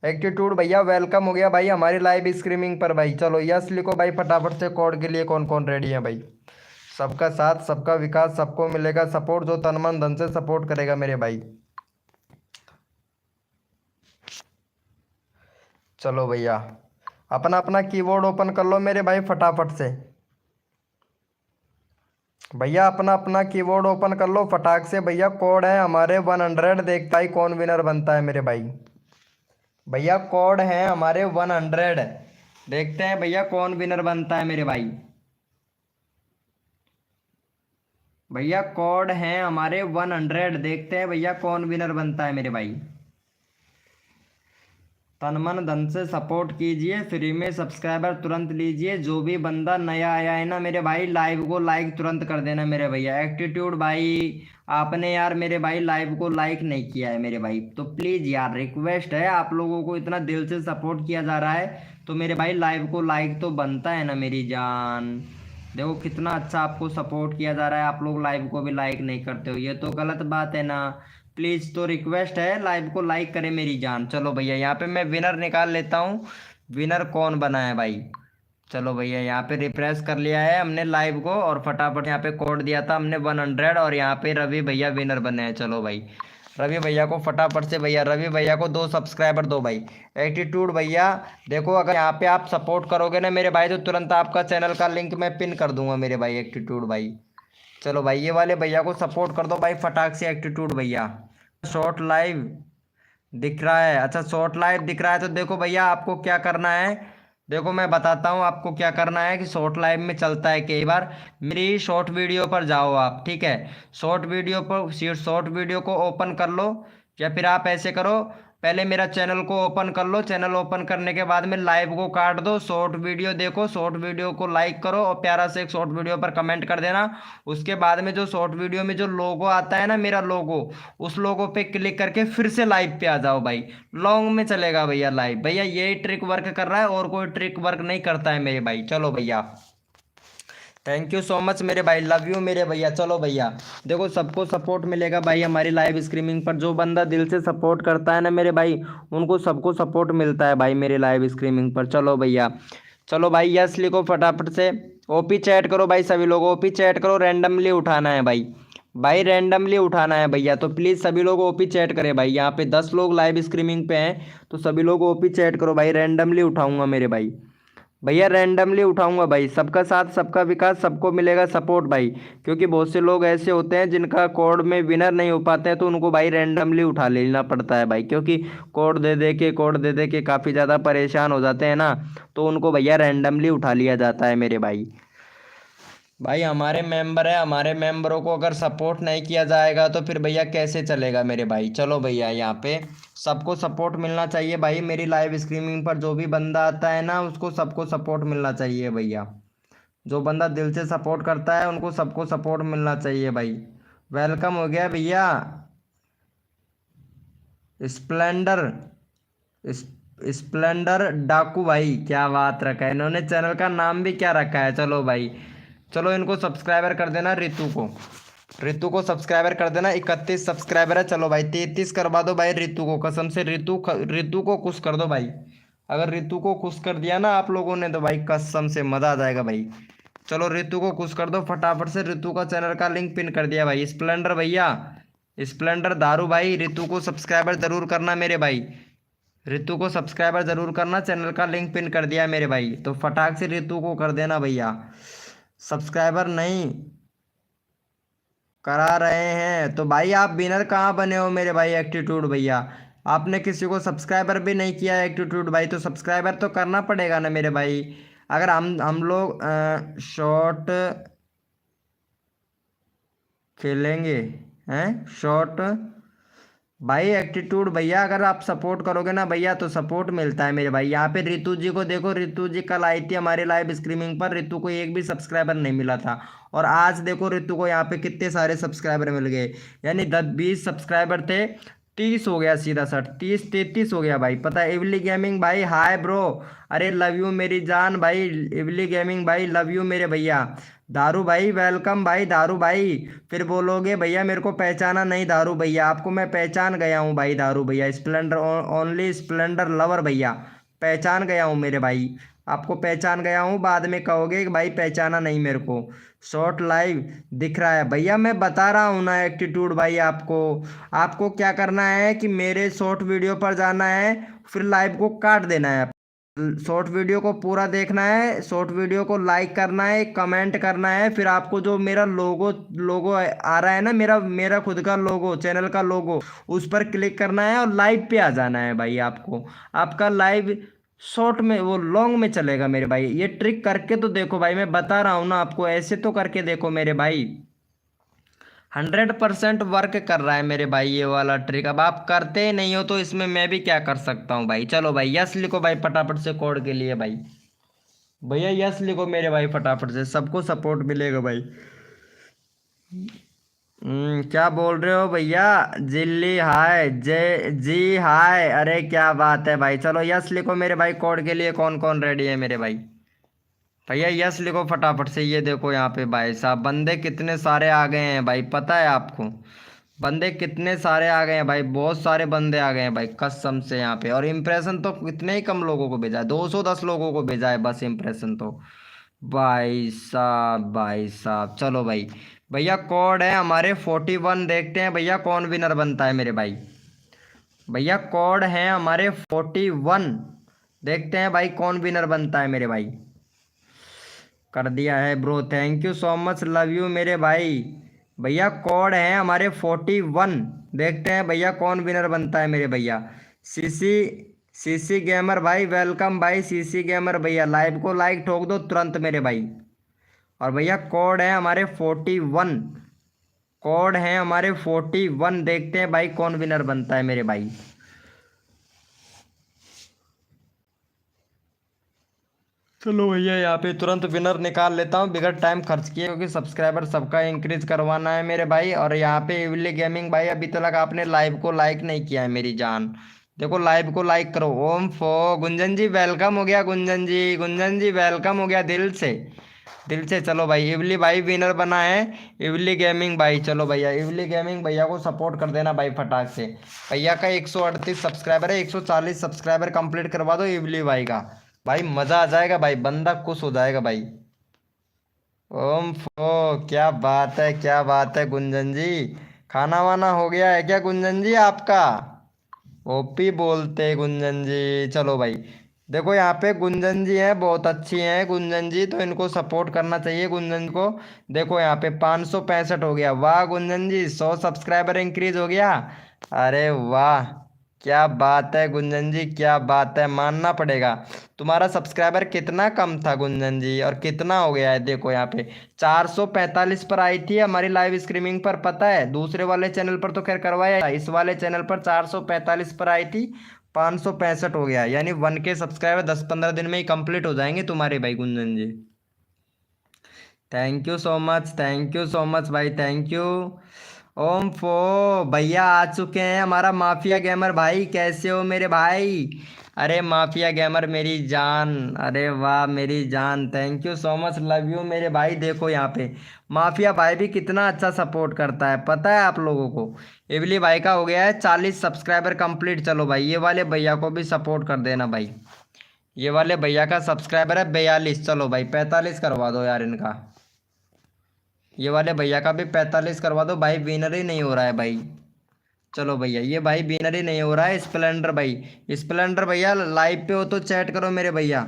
A: एटीट्यूड भैया वेलकम हो गया भाई हमारी लाइव स्ट्रीमिंग पर भाई। चलो यस लिखो भाई फटाफट से, कोड के लिए कौन कौन रेडी है भाई? सबका साथ सबका विकास, सबको मिलेगा सपोर्ट, जो तन मन धन से सपोर्ट करेगा मेरे भाई। चलो भैया अपना अपना कीबोर्ड ओपन कर लो मेरे भाई फटाफट से। भैया अपना अपना कीबोर्ड ओपन कर लो फटाक से भैया। कोड है हमारे 100, देखता ही कौन विनर बनता है मेरे भाई। भैया कोड है हमारे 100, देखते हैं भैया कौन विनर बनता है मेरे भाई। भैया कोड है हमारे 100, देखते हैं भैया कौन विनर बनता है मेरे भाई। तन मन धन से सपोर्ट कीजिए, फ्री में सब्सक्राइबर तुरंत लीजिए। जो भी बंदा नया आया है ना मेरे भाई, लाइव को लाइक तुरंत कर देना मेरे भैया। एटीट्यूड भाई आपने यार मेरे भाई लाइव को लाइक नहीं किया है मेरे भाई, तो प्लीज़ यार रिक्वेस्ट है, आप लोगों को इतना दिल से सपोर्ट किया जा रहा है तो मेरे भाई लाइव को लाइक तो बनता है ना मेरी जान। देखो कितना अच्छा आपको सपोर्ट किया जा रहा है, आप लोग लाइव को भी लाइक नहीं करते हो, ये तो गलत बात है ना। प्लीज़ तो रिक्वेस्ट है लाइव को लाइक करें मेरी जान। चलो भैया यहाँ पे मैं विनर निकाल लेता हूँ, विनर कौन बना है भाई। चलो भैया यहाँ पे रिफ्रेश कर लिया है हमने लाइव को, और फटाफट यहाँ पे कोड दिया था हमने 100, और यहाँ पे रवि भैया विनर बने हैं। चलो भाई रवि भैया को फटाफट से भैया, रवि भैया को 2 सब्सक्राइबर दो भाई। एटीट्यूड भैया देखो अगर यहाँ पे आप सपोर्ट करोगे ना मेरे भाई तो तुरंत आपका चैनल का लिंक मैं पिन कर दूंगा मेरे भाई एटीट्यूड भाई। चलो भाई ये वाले भैया को सपोर्ट कर दो भाई फटाक से एटीट्यूड भैया। शॉर्ट लाइव दिख रहा है, अच्छा शॉर्ट लाइव दिख रहा है तो देखो भैया आपको क्या करना है, देखो मैं बताता हूँ आपको क्या करना है कि शॉर्ट लाइव में चलता है कई बार। मेरी शॉर्ट वीडियो पर जाओ आप, ठीक है, शॉर्ट वीडियो को ओपन कर लो, या फिर आप ऐसे करो पहले मेरा चैनल को ओपन कर लो, चैनल ओपन करने के बाद में लाइव को काट दो, शॉर्ट वीडियो देखो, शॉर्ट वीडियो को लाइक करो और प्यारा से एक शॉर्ट वीडियो पर कमेंट कर देना। उसके बाद में जो शॉर्ट वीडियो में जो लोगो आता है ना, मेरा लोगो, उस लोगो पे क्लिक करके फिर से लाइव पे आ जाओ भाई। लॉन्ग में चलेगा भैया लाइव, भैया यही ट्रिक वर्क कर रहा है और कोई ट्रिक वर्क नहीं करता है मेरे भाई। चलो भैया, थैंक यू सो मच मेरे भाई, लव यू मेरे भैया। चलो भैया, देखो सबको सपोर्ट मिलेगा भाई हमारी लाइव स्ट्रीमिंग पर। जो बंदा दिल से सपोर्ट करता है ना मेरे भाई, उनको सबको सपोर्ट मिलता है भाई मेरे लाइव स्ट्रीमिंग पर। चलो भैया, चलो भाई यस लिखो फटाफट से, ओपी चैट करो भाई, सभी लोग ओपी चैट करो, रैंडमली उठाना है भाई, भाई रैंडमली उठाना है भैया। तो प्लीज़ सभी लोग ओपी चैट करें भाई, यहाँ पे 10 लोग लाइव स्ट्रीमिंग पे हैं, तो सभी लोग ओपी चैट करो भाई, रैंडमली उठाऊंगा मेरे भाई, भैया रैंडमली उठाऊंगा भाई। सबका साथ सबका विकास, सबको मिलेगा सपोर्ट भाई, क्योंकि बहुत से लोग ऐसे होते हैं जिनका कोड में विनर नहीं हो पाते हैं, तो उनको भाई रैंडमली उठा लेना पड़ता है भाई, क्योंकि कोड दे दे के काफ़ी ज़्यादा परेशान हो जाते हैं ना, तो उनको भैया रैंडमली उठा लिया जाता है मेरे भाई। भाई हमारे मेंबर है, हमारे मेंबरों को अगर सपोर्ट नहीं किया जाएगा तो फिर भैया कैसे चलेगा मेरे भाई। चलो भैया, यहाँ पे सबको सपोर्ट मिलना चाहिए भाई मेरी लाइव स्ट्रीमिंग पर। जो भी बंदा आता है ना, उसको सबको सपोर्ट मिलना चाहिए भैया। जो बंदा दिल से सपोर्ट करता है उनको सबको सपोर्ट मिलना चाहिए भाई। वेलकम हो गया भैया स्प्लेंडर, स्प्लेंडर डाकू भाई, क्या बात रखा है इन्होंने, चैनल का नाम भी क्या रखा है। चलो भाई, चलो इनको सब्सक्राइबर कर देना, रितु को सब्सक्राइबर कर देना। 31 सब्सक्राइबर है, चलो भाई 33 करवा दो भाई रितु को, कसम से रितु को खुश कर दो भाई। अगर रितु को खुश कर दिया ना आप लोगों ने तो भाई कसम से मज़ा आ जाएगा भाई। चलो रितु को खुश कर दो फटाफट से, रितु का चैनल का लिंक पिन कर दिया भाई। स्प्लेंडर भैया, स्प्लेंडर दारू भाई, रितु को सब्सक्राइबर जरूर करना मेरे भाई, रितु को सब्सक्राइबर जरूर करना, चैनल का लिंक पिन कर दिया मेरे भाई, तो फटाक से रितु को कर देना भैया। सब्सक्राइबर नहीं करा रहे हैं तो भाई आप विनर कहाँ बने हो मेरे भाई एटीट्यूड भैया। आपने किसी को सब्सक्राइबर भी नहीं किया एटीट्यूड भाई, तो सब्सक्राइबर तो करना पड़ेगा ना मेरे भाई। अगर हम लोग शॉर्ट खेलेंगे हैं, शॉर्ट भाई एटीट्यूड भैया, अगर आप सपोर्ट करोगे ना भैया तो सपोर्ट मिलता है मेरे भाई। यहाँ पे रितु जी को देखो, रितु जी कल आई थी हमारे लाइव स्ट्रीमिंग पर, रितु को एक भी सब्सक्राइबर नहीं मिला था, और आज देखो रितु को यहाँ पे कितने सारे सब्सक्राइबर मिल गए, यानी 10-20 सब्सक्राइबर थे, 30 हो गया सीधा सट, 30-33 हो गया भाई। पता है इवली गेमिंग भाई, हाय ब्रो, अरे लव यू मेरी जान भाई, इवली गेमिंग भाई लव यू मेरे भैया। दारू भाई वेलकम भाई, दारू भाई फिर बोलोगे भैया मेरे को पहचाना नहीं, दारू भैया आपको मैं पहचान गया हूँ भाई, दारू भैया स्प्लेंडर ओनली स्प्लेंडर लवर भैया, पहचान गया हूँ मेरे भाई, आपको पहचान गया हूँ, बाद में कहोगे कि भाई पहचाना नहीं मेरे को। शॉर्ट लाइव दिख रहा है भैया, मैं बता रहा हूँ ना एटीट्यूड भाई, आपको आपको क्या करना है कि मेरे शॉर्ट वीडियो पर जाना है, फिर लाइव को काट देना है, शॉर्ट वीडियो को पूरा देखना है, शॉर्ट वीडियो को लाइक करना है, कमेंट करना है, फिर आपको जो मेरा लोगो लोगो आ रहा है ना, मेरा मेरा खुद का लोगो, चैनल का लोगो, उस पर क्लिक करना है और लाइव पे आ जाना है भाई। आपको आपका लाइव शॉर्ट में वो लॉन्ग में चलेगा मेरे भाई। ये ट्रिक करके तो देखो भाई, मैं बता रहा हूँ ना आपको, ऐसे तो करके देखो मेरे भाई, 100% वर्क कर रहा है मेरे भाई ये वाला ट्रिक। अब आप करते ही नहीं हो तो इसमें मैं भी क्या कर सकता हूँ भाई। चलो भाई यस लिखो भाई फटाफट से कोड के लिए भाई, भैया यस लिखो मेरे भाई फटाफट से, सबको सपोर्ट मिलेगा भाई। क्या बोल रहे हो भैया, जिल्ली हाय, जय जी हाय, अरे क्या बात है भाई। चलो यस लिखो मेरे भाई कोड के लिए, कौन कौन रेडी है मेरे भाई, भैया यस लिखो फटाफट से। ये देखो यहाँ पे भाई साहब बंदे कितने सारे आ गए हैं भाई, पता है आपको बंदे कितने सारे आ गए हैं भाई, बहुत सारे बंदे आ गए हैं भाई कसम से यहाँ पे। और इम्प्रेशन तो इतने ही कम लोगों को भेजा है, 210 लोगों को भेजा है बस इम्प्रेशन तो, भाई साहब भाई साहब। चलो भाई, भैया कोड है हमारे 41, देखते हैं भैया कौन विनर बनता है मेरे भाई। भैया कोड है हमारे 41, देखते हैं भाई कौन विनर बनता है मेरे भाई। कर दिया है bro, thank you so much, love you मेरे भाई। भैया कोड है हमारे 41, देखते हैं भैया कौन विनर बनता है मेरे भैया। सीसी सीसी गेमर भाई वेलकम भाई, सीसी गेमर भैया लाइव को लाइक ठोक दो तुरंत मेरे भाई। और भैया कोड है हमारे 41, कोड है हमारे 41, देखते हैं भाई कौन विनर बनता है मेरे भाई। चलो भैया यहाँ पे तुरंत विनर निकाल लेता हूँ बिगड़ टाइम खर्च किए, क्योंकि सब्सक्राइबर सबका इंक्रीज करवाना है मेरे भाई। और यहाँ पे इवली गेमिंग भाई, अभी तक आपने लाइव को लाइक नहीं किया है मेरी जान, देखो लाइव को लाइक करो। ओम फो गुंजन जी वेलकम हो गया, गुंजन जी, गुंजन जी वेलकम हो गया दिल से, दिल से। चलो भाई इवली भाई विनर बना है, इवली गेमिंग भाई। चलो भैया इवली गेमिंग भैया को सपोर्ट कर देना भाई फटाक से। भैया का 138 सब्सक्राइबर है, 140 सब्सक्राइबर कंप्लीट करवा दो इवली भाई का, भाई मजा आ जाएगा भाई, बंदा खुश हो जाएगा भाई। ओम फो क्या बात है, क्या बात है गुंजन जी। खाना वाना हो गया है क्या गुंजन जी आपका? ओपी बोलते गुंजन जी। चलो भाई देखो यहाँ पे गुंजन जी हैं, बहुत अच्छी हैं गुंजन जी, तो इनको सपोर्ट करना चाहिए गुंजन को। देखो यहाँ पे 565 हो गया, वाह गुंजन जी, 100 सब्सक्राइबर इंक्रीज हो गया। अरे वाह क्या बात है गुंजन जी, क्या बात है, मानना पड़ेगा। तुम्हारा सब्सक्राइबर कितना कम था गुंजन जी, और कितना हो गया है देखो यहाँ पे। 445 पर आई थी हमारी लाइव स्ट्रीमिंग पर, पता है दूसरे वाले चैनल पर तो खैर करवाया, इस वाले चैनल पर 445 पर आई थी, 565 हो गया। यानी 1K सब्सक्राइबर 10-15 दिन में ही कंप्लीट हो जाएंगे तुम्हारे भाई Gunjan ji. Thank you so much, thank you so much भाई, थैंक यू। ओम फो भैया आ चुके हैं, हमारा माफिया गेमर भाई, कैसे हो मेरे भाई? अरे माफिया गेमर मेरी जान, अरे वाह मेरी जान, thank you so much, love you मेरे भाई। देखो यहाँ पे माफिया भाई भी कितना अच्छा सपोर्ट करता है, पता है आप लोगों को। इवली भाई का हो गया है 40 सब्सक्राइबर कंप्लीट। चलो भाई ये वाले भैया को भी सपोर्ट कर देना भाई, ये वाले भैया का सब्सक्राइबर है 42। चलो भाई 45 करवा दो यार इनका, ये वाले भैया का भी 45 करवा दो भाई, विनर ही नहीं हो रहा है भाई। चलो भैया ये भाई विनर ही नहीं हो रहा है। स्प्लेंडर भाई, स्प्लेंडर भैया लाइव पे हो तो चैट करो मेरे भैया।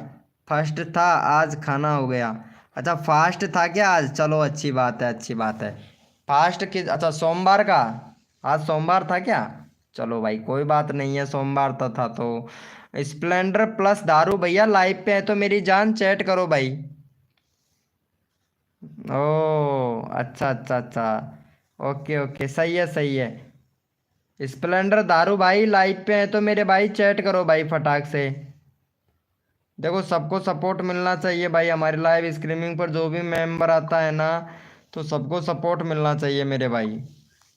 A: फर्स्ट था आज खाना हो गया, अच्छा फास्ट था क्या आज? चलो अच्छी बात है, अच्छी बात है। फास्ट किस, अच्छा सोमवार का, आज सोमवार था क्या? चलो भाई कोई बात नहीं है, सोमवार था तो। स्प्लेंडर प्लस दारू भैया लाइव पे है तो मेरी जान चैट करो भाई। ओ अच्छा अच्छा अच्छा, ओके ओके, सही है सही है। स्प्लेंडर दारू भाई लाइव पे है तो मेरे भाई चैट करो भाई फटाक से। देखो सबको सपोर्ट मिलना चाहिए भाई, हमारी लाइव स्ट्रीमिंग पर जो भी मेंबर आता है ना, तो सबको सपोर्ट मिलना चाहिए मेरे भाई,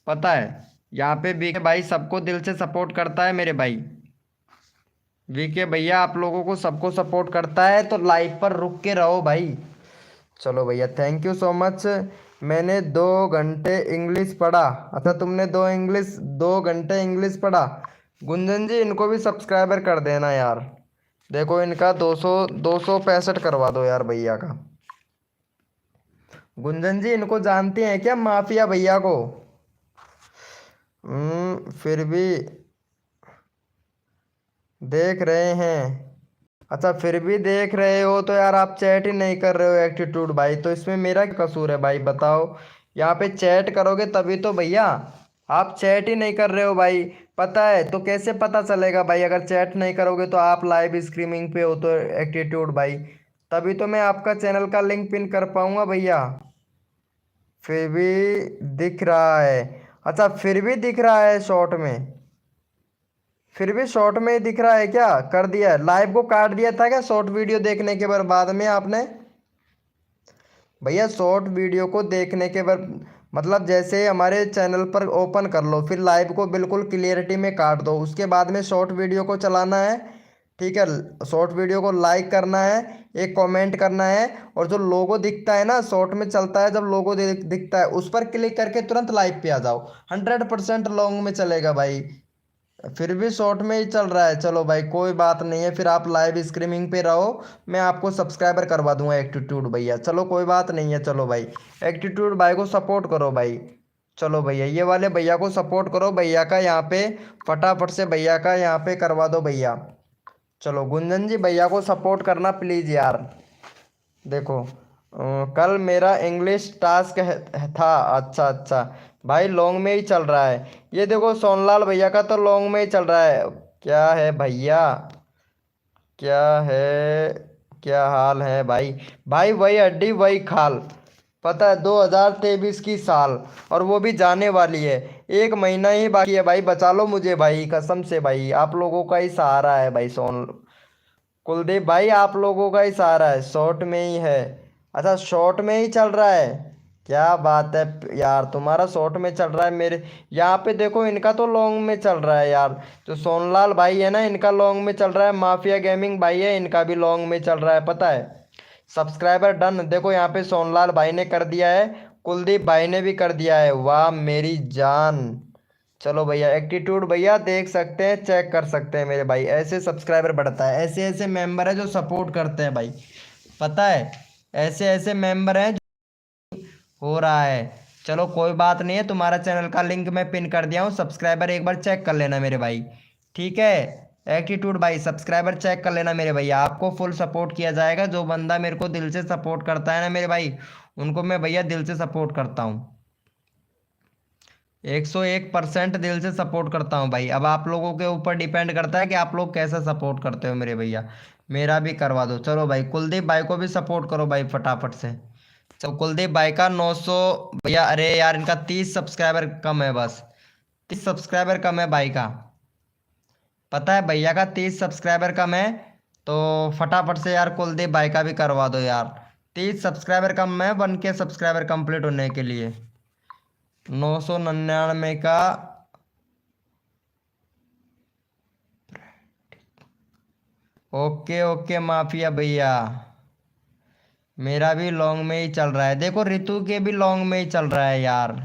A: पता है। यहाँ पे बीके भाई सबको दिल से सपोर्ट करता है मेरे भाई, वीके भैया आप लोगों को सबको सपोर्ट करता है, तो लाइव पर रुक के रहो भाई। चलो भैया थैंक यू सो मच। मैंने 2 घंटे इंग्लिश पढ़ा, अच्छा तुमने 2 घंटे इंग्लिश पढ़ा। गुंजन जी इनको भी सब्सक्राइबर कर देना यार, देखो इनका 265 करवा दो यार भैया का। गुंजन जी इनको जानते हैं क्या माफिया भैया को? फिर भी देख रहे हैं, अच्छा फिर भी देख रहे हो तो यार आप चैट ही नहीं कर रहे हो एटीट्यूड भाई, तो इसमें मेरा क्या कसूर है भाई बताओ? यहाँ पे चैट करोगे तभी तो भैया, आप चैट ही नहीं कर रहे हो भाई, पता है तो कैसे पता चलेगा भाई? अगर चैट नहीं करोगे तो आप लाइव स्ट्रीमिंग पे हो तो एटीट्यूड भाई, तभी तो मैं आपका चैनल का लिंक पिन कर पाऊंगा भैया। फिर भी दिख रहा है, अच्छा फिर भी दिख रहा है शॉर्ट में, फिर भी शॉर्ट में ही दिख रहा है क्या? कर दिया है, लाइव को काट दिया था क्या शॉर्ट वीडियो देखने के बाद में आपने? भैया शॉर्ट वीडियो को देखने के बाद मतलब जैसे हमारे चैनल पर ओपन कर लो, फिर लाइव को बिल्कुल क्लियरिटी में काट दो, उसके बाद में शॉर्ट वीडियो को चलाना है, ठीक है। शॉर्ट वीडियो को लाइक करना है, एक कमेंट करना है, और जो लोगो दिखता है ना शॉर्ट में चलता है, जब लोगो दिखता है उस पर क्लिक करके तुरंत लाइव पे आ जाओ, 100% लॉन्ग में चलेगा भाई। फिर भी शॉर्ट में ही चल रहा है, चलो भाई कोई बात नहीं है, फिर आप लाइव स्ट्रीमिंग पे रहो, मैं आपको सब्सक्राइबर करवा दूंगा एटीट्यूड भैया, चलो कोई बात नहीं है। चलो भाई एटीट्यूड भाई को सपोर्ट करो भाई, चलो भैया ये वाले भैया को सपोर्ट करो, भैया का यहाँ पे फटाफट से भैया का यहाँ पे करवा दो भैया। चलो गुंजन जी भैया को सपोर्ट करना प्लीज़ यार। देखो कल मेरा इंग्लिश टास्क था, अच्छा अच्छा भाई लॉन्ग में ही चल रहा है। ये देखो सोनलाल भैया का तो लॉन्ग में ही चल रहा है। क्या है भैया, क्या है, क्या हाल है भाई? भाई वही हड्डी वही खाल, पता है 2023 की साल, और वो भी जाने वाली है, 1 महीना ही बाकी है भाई, बचा लो मुझे भाई कसम से भाई, आप लोगों का ही सहारा है भाई कुलदीप भाई आप लोगों का ही सहारा है, शॉर्ट में ही है। अच्छा शॉर्ट में ही चल रहा है, क्या बात है यार, तुम्हारा शॉर्ट में चल रहा है। मेरे यहाँ पे देखो इनका तो लॉन्ग में चल रहा है यार। जो सोनलाल भाई है ना, इनका लॉन्ग में चल रहा है। माफिया गेमिंग भाई है, इनका भी लॉन्ग में चल रहा है, पता है। सब्सक्राइबर डन देखो यहाँ पे सोनलाल भाई ने कर दिया है, कुलदीप भाई ने भी कर दिया है, वाह मेरी जान। चलो भैया एटीट्यूड भैया देख सकते हैं, चेक कर सकते हैं मेरे भाई, ऐसे सब्सक्राइबर बढ़ता है। ऐसे ऐसे मेंबर है जो सपोर्ट करते हैं भाई, पता है। ऐसे ऐसे मेंबर हैं हो रहा है। चलो कोई बात नहीं है, तुम्हारा चैनल का लिंक मैं पिन कर दिया हूँ, सब्सक्राइबर एक बार चेक कर लेना मेरे भाई, ठीक है। एटीट्यूड भाई सब्सक्राइबर चेक कर लेना मेरे भैया, आपको फुल सपोर्ट किया जाएगा। जो बंदा मेरे को दिल से सपोर्ट करता है ना मेरे भाई, उनको मैं भैया दिल से सपोर्ट करता हूँ। 101% दिल से सपोर्ट करता हूँ भाई। अब आप लोगों के ऊपर डिपेंड करता है कि आप लोग कैसे सपोर्ट करते हो मेरे भैया। मेरा भी करवा दो। चलो भाई कुलदीप भाई को भी सपोर्ट करो भाई फटाफट से। तो कुलदीप भाई का 900 भैया, अरे यार इनका 30 सब्सक्राइबर कम है बस, 30 सब्सक्राइबर कम है भाई का, पता है भैया का 30 सब्सक्राइबर कम है। तो फटाफट से यार कुलदीप भाई का भी करवा दो यार, 30 सब्सक्राइबर कम है 1K सब्सक्राइबर कंप्लीट होने के लिए। 999 का, ओके ओके माफिया भैया, मेरा भी लॉन्ग में ही चल रहा है। देखो रितु के भी लॉन्ग में ही चल रहा है यार,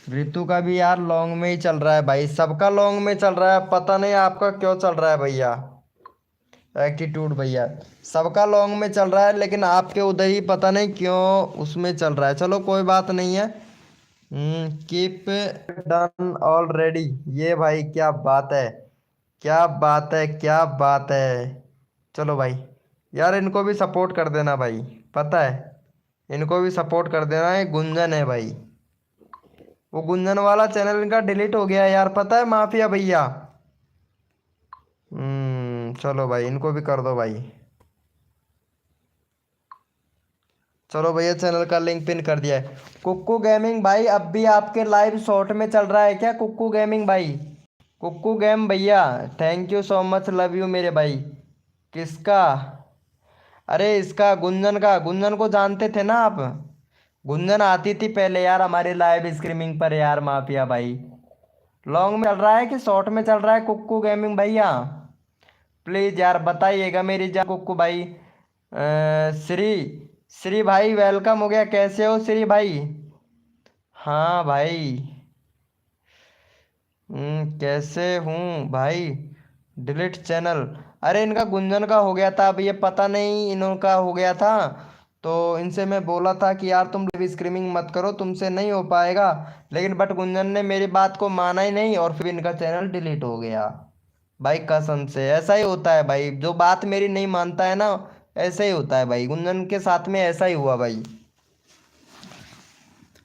A: रितु का भी यार लॉन्ग में ही चल रहा है भाई, सबका लॉन्ग में चल रहा है। पता नहीं आपका क्यों चल रहा है भैया, एटीट्यूड भैया। सबका लॉन्ग में चल रहा है लेकिन आपके उधर ही पता नहीं क्यों उसमें चल रहा है। चलो कोई बात नहीं है। कीप डन ऑलरेडी, ये भाई क्या बात है, क्या बात है, क्या बात है। चलो भाई यार इनको भी सपोर्ट कर देना भाई, पता है, इनको भी सपोर्ट कर देना। ये गुंजन है भाई, वो गुंजन वाला चैनल इनका डिलीट हो गया है यार, पता है माफिया भैया। चलो भाई इनको भी कर दो भाई। चलो भैया चैनल का लिंक पिन कर दिया है। कुक्कू गेमिंग भाई अब भी आपके लाइव शॉर्ट में चल रहा है क्या कुक्कू गेमिंग भाई? कुक्कू गेम भैया thank you so much, love you मेरे भाई। किसका? अरे इसका गुंजन का, गुंजन को जानते थे ना आप? गुंजन आती थी पहले यार हमारे लाइव स्ट्रीमिंग पर यार माफिया भाई। लॉन्ग में चल रहा है कि शॉर्ट में चल रहा है कुक्कू गेमिंग भैया? प्लीज यार बताइएगा मेरी जान कुक्कू भाई। श्री, श्री भाई वेलकम हो गया, कैसे हो श्री भाई? हाँ भाई। कैसे हूँ भाई? डिलीट चैनल, अरे इनका गुंजन का हो गया था, अब ये पता नहीं इनका हो गया था। तो इनसे मैं बोला था कि यार तुम लाइव स्ट्रीमिंग मत करो, तुमसे नहीं हो पाएगा, लेकिन बट गुंजन ने मेरी बात को माना ही नहीं और फिर इनका चैनल डिलीट हो गया। भाई कसम से ऐसा ही होता है भाई, जो बात मेरी नहीं मानता है ना, ऐसा ही होता है भाई, गुंजन के साथ में ऐसा ही हुआ भाई।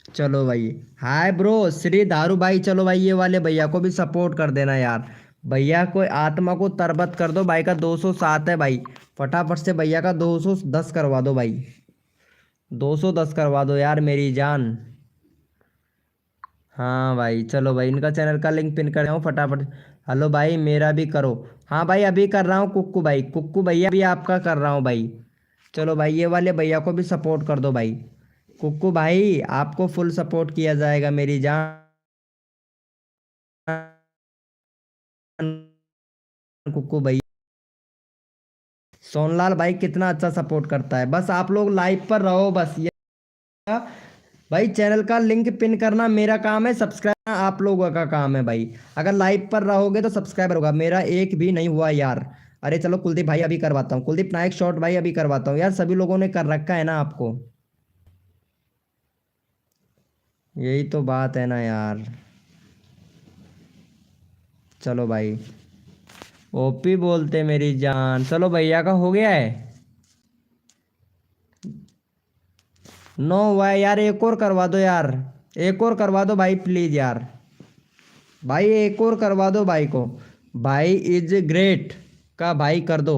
A: चलो भाई हाय ब्रो श्री दारू भाई, चलो भाई ये वाले भैया को भी सपोर्ट कर देना यार। भैया को आत्मा को तरबत कर दो, भाई का 207 है भाई, फटाफट से भैया का 210 करवा दो भाई, 210 करवा दो यार मेरी जान। हाँ भाई चलो भाई इनका चैनल का लिंक पिन कर रहा हूँ फटाफट। हेलो भाई मेरा भी करो। हाँ भाई अभी कर रहा हूँ कुक्कू भाई, कुक्कू भैया भी आपका कर रहा हूँ भाई। चलो भाई ये वाले भैया को भी सपोर्ट कर दो भाई। कुक्कू भाई आपको फुल सपोर्ट किया जाएगा मेरी जान। कुक्कू भाई, सोनलाल भाई कितना अच्छा सपोर्ट करता है, बस आप लोग लाइव पर रहो बस ये। भाई चैनल का लिंक पिन करना मेरा काम है, सब्सक्राइब आप लोगों का काम है भाई। अगर लाइव पर रहोगे तो सब्सक्राइबर होगा, मेरा एक भी नहीं हुआ यार। अरे चलो कुलदीप भाई अभी करवाता हूँ, कुलदीप नायक शॉर्ट भाई अभी करवाता हूँ यार, सभी लोगों ने कर रखा है ना आपको, यही तो बात है ना यार। चलो भाई ओपी बोलते मेरी जान। चलो भैया का हो गया है, नो हुआ है यार, एक और करवा दो यार, एक और करवा दो भाई प्लीज यार, भाई एक और करवा दो भाई को। भाई इज ग्रेट का भाई कर दो।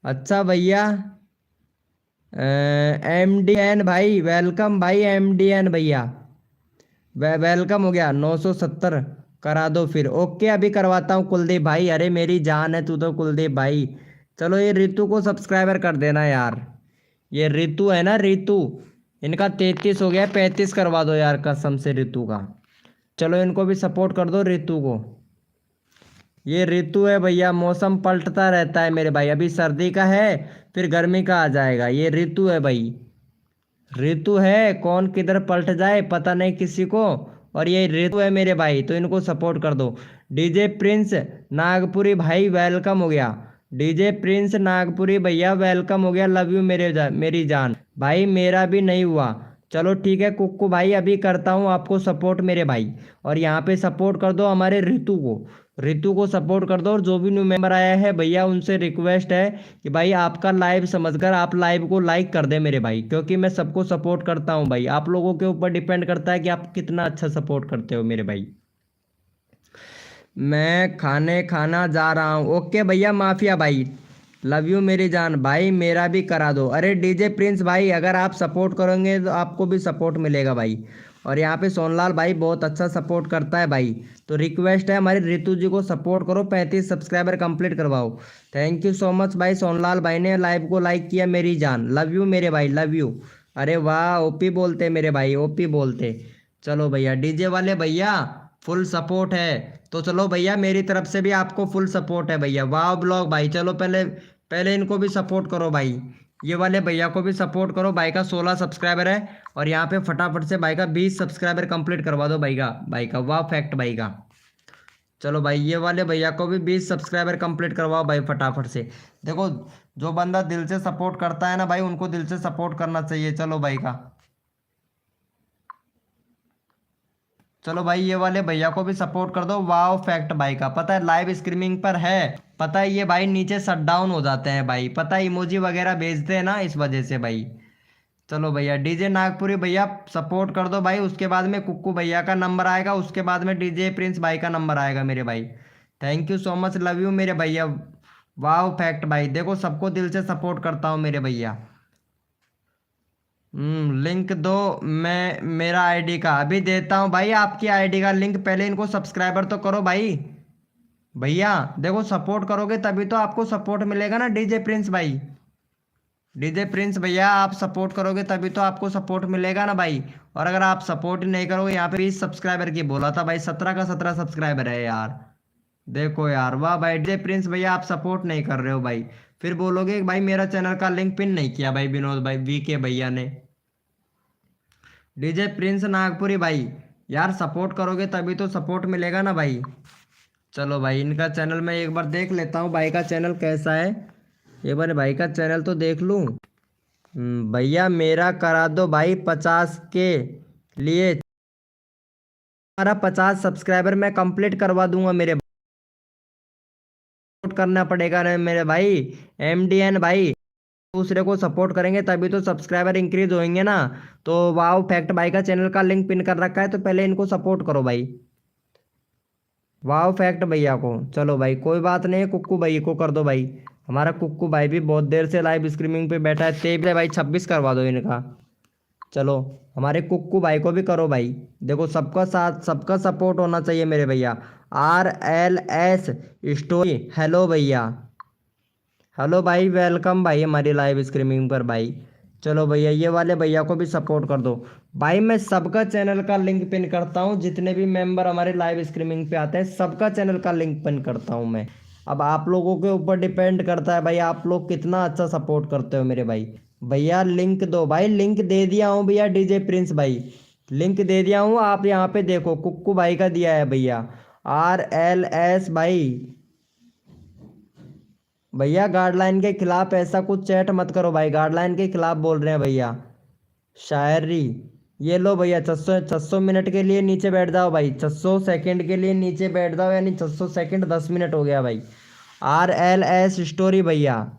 A: अच्छा भैया MDN भाई वेलकम भाई, MDN भैया वेलकम हो गया, 970 करा दो फिर। ओके अभी करवाता हूँ कुलदीप भाई, अरे मेरी जान है तू तो कुलदीप भाई। चलो ये रितु को सब्सक्राइबर कर देना यार, ये रितु है ना रितु, इनका 33 हो गया, 35 करवा दो यार कसम से रितु का। चलो इनको भी सपोर्ट कर दो रितु को। ये ऋतु है भैया, मौसम पलटता रहता है मेरे भाई, अभी सर्दी का है फिर गर्मी का आ जाएगा, ये ऋतु है भाई। ऋतु है, कौन किधर पलट जाए पता नहीं किसी को, और ये ऋतु है मेरे भाई, तो इनको सपोर्ट कर दो। डीजे प्रिंस नागपुरी भाई वेलकम हो गया, डीजे प्रिंस नागपुरी भैया वेलकम हो गया, लव यू मेरी जान भाई, मेरा भी नहीं हुआ। चलो ठीक है कुक्कू भाई, अभी करता हूँ आपको सपोर्ट मेरे भाई। और यहाँ पे सपोर्ट कर दो हमारे ऋतु को, ऋतु को सपोर्ट कर दो। और जो भी न्यू मेंबर आया है भैया उनसे रिक्वेस्ट है कि भाई आपका लाइव समझकर आप लाइव को लाइक कर दे मेरे भाई, क्योंकि मैं सबको सपोर्ट करता हूँ भाई, आप लोगों के ऊपर डिपेंड करता है कि आप कितना अच्छा सपोर्ट करते हो मेरे भाई। मैं खाना जा रहा हूँ, ओके भैया माफिया भाई, लव यू मेरी जान भाई, मेरा भी करा दो। अरे डीजे प्रिंस भाई अगर आप सपोर्ट करोगे तो आपको भी सपोर्ट मिलेगा भाई। और यहाँ पे सोनलाल भाई बहुत अच्छा सपोर्ट करता है भाई, तो रिक्वेस्ट है हमारी रितु जी को सपोर्ट करो, 35 सब्सक्राइबर कंप्लीट करवाओ। थैंक यू सो मच भाई, सोनलाल भाई ने लाइव को लाइक किया मेरी जान, लव यू मेरे भाई लव यू। अरे वाह ओपी बोलते मेरे भाई, ओपी बोलते। चलो भैया डीजे वाले भैया फुल सपोर्ट है, तो चलो भैया मेरी तरफ से भी आपको फुल सपोर्ट है भैया। वाह ब्लॉग भाई, चलो पहले पहले इनको भी सपोर्ट करो भाई, ये वाले भैया को भी सपोर्ट करो, भाई का 16 सब्सक्राइबर है। और यहाँ पे फटाफट से भाई का 20 सब्सक्राइबर कंप्लीट करवा दो भाई का वाह फैक्ट भाई का। चलो भाई ये वाले भैया को भी 20 सब्सक्राइबर कंप्लीट करवाओ भाई फटाफट से। देखो जो बंदा दिल से सपोर्ट करता है ना भाई, उनको दिल से सपोर्ट करना चाहिए। चलो भाई का, चलो भाई ये वाले भैया को भी सपोर्ट कर दो। वाओ फैक्ट भाई का, पता है लाइव स्ट्रीमिंग पर है, पता है ये भाई नीचे शट डाउन हो जाते हैं भाई, पता है इमोजी वगैरह भेजते हैं ना इस वजह से भाई। चलो भैया डीजे नागपुरी भैया सपोर्ट कर दो भाई, उसके बाद में कुक्कू भैया का नंबर आएगा, उसके बाद में डीजे प्रिंस भाई का नंबर आएगा मेरे भाई। Thank you so much, love you मेरे भैया। वाओ फैक्ट भाई, देखो सबको दिल से सपोर्ट करता हूँ मेरे भैया। लिंक दो, मैं मेरा आईडी का अभी देता हूँ भाई, आपकी आईडी का लिंक, पहले इनको सब्सक्राइबर तो करो भाई। भैया देखो सपोर्ट करोगे तभी तो आपको सपोर्ट मिलेगा ना डीजे प्रिंस भाई, डीजे प्रिंस भैया आप सपोर्ट करोगे तभी तो आपको सपोर्ट मिलेगा ना भाई। और अगर आप सपोर्ट ही नहीं करोगे, यहाँ पे 20 सब्सक्राइबर की बोला था भाई, 17 का 17 सब्सक्राइबर है यार। देखो यार वाह भाई, डीजे प्रिंस भैया आप सपोर्ट नहीं कर रहे हो भाई, फिर बोलोगे कि भाई मेरा चैनल का लिंक पिन नहीं किया भाई विनोद भाई वीके भैया ने। डीजे प्रिंस नागपुरी भाई यार सपोर्ट करोगे तभी तो सपोर्ट मिलेगा ना भाई। चलो भाई इनका चैनल मैं एक बार देख लेता हूँ, भाई का चैनल कैसा है, एक बार भाई का चैनल तो देख लूँ। भैया मेरा करा दो भाई 50 के लिए, हमारा 50 सब्सक्राइबर मैं कंप्लीट करवा दूंगा मेरे, सपोर्ट करना पड़ेगा ना मेरे भाई। एमडीएन भाई दूसरे को सपोर्ट करेंगे तभी तो सब्सक्राइबर इंक्रीज होंगे ना। तो वाओ फैक्ट भाई का चैनल का लिंक पिन कर रखा है, तो पहले इनको सपोर्ट करो भाई, वाओ फैक्ट भैया को। चलो भाई कोई बात नहीं, कुक्कू भाई को कर दो भाई, हमारा कुक्कू भाई भी बहुत देर से लाइव स्ट्रीमिंग पे बैठा है, तेज भाई 26 करवा दो इनका। चलो हमारे कुक्कू भाई को भी करो भाई, देखो सबका साथ सबका सपोर्ट होना चाहिए मेरे भैया। RLS स्टोरी हेलो भैया, हेलो भाई वेलकम भाई हमारी लाइव स्ट्रीमिंग पर भाई। चलो भैया ये वाले भैया को भी सपोर्ट कर दो भाई, मैं सबका चैनल का लिंक पिन करता हूँ, जितने भी मेंबर हमारे लाइव स्ट्रीमिंग पे आते हैं सबका चैनल का लिंक पिन करता हूँ मैं। अब आप लोगों के ऊपर डिपेंड करता है भाई, आप लोग कितना अच्छा सपोर्ट करते हो मेरे भाई। भैया लिंक दो भाई, लिंक दे दिया हूँ भैया डीजे प्रिंस भाई, लिंक दे दिया हूँ, आप यहाँ पे देखो कुक्कू भाई का दिया है भैया। RLS भाई भैया गाइडलाइन के खिलाफ ऐसा कुछ चैट मत करो भाई, गाइडलाइन के खिलाफ बोल रहे हैं भैया। शायरी ये लो भैया, 600 मिनट के लिए नीचे बैठ जाओ भाई, 600 सेकंड के लिए नीचे बैठ जाओ, यानी 600 सेकंड 10 मिनट हो गया भाई। RLS स्टोरी भैया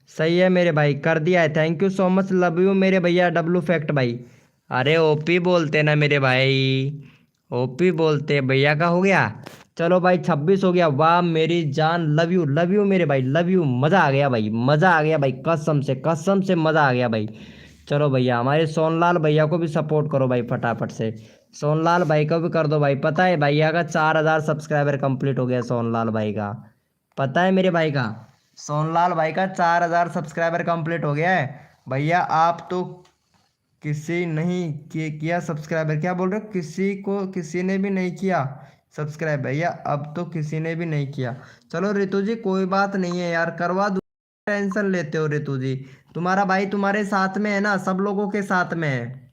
A: सही है मेरे भाई, कर दिया है, thank you so much, love you मेरे भैया डब्लू फैक्ट भाई। अरे ओपी बोलते ना मेरे भाई, ओपी बोलते भैया का हो गया। चलो भाई 26 हो गया, वाह मेरी जान, लव यू मेरे भाई लव यू, मज़ा आ गया भाई, मज़ा आ गया भाई, कसम से मज़ा आ गया भाई। चलो भैया हमारे सोनलाल भैया को भी सपोर्ट करो भाई फटाफट से। सोनलाल भाई को भी कर दो भाई। पता है भैया का 4000 सब्सक्राइबर कंप्लीट हो गया सोनलाल भाई का। पता है मेरे भाई का, सोनलाल भाई का 4000 सब्सक्राइबर कंप्लीट हो गया है। भैया आप तो किसी नहीं किया सब्सक्राइबर, क्या बोल रहे हो, किसी को किसी ने भी नहीं किया सब्सक्राइब। भैया अब तो किसी ने भी नहीं किया। चलो रितु जी कोई बात नहीं है यार, करवा दूँ। टेंशन लेते हो रितु जी, तुम्हारा भाई तुम्हारे साथ में है ना, सब लोगों के साथ में है।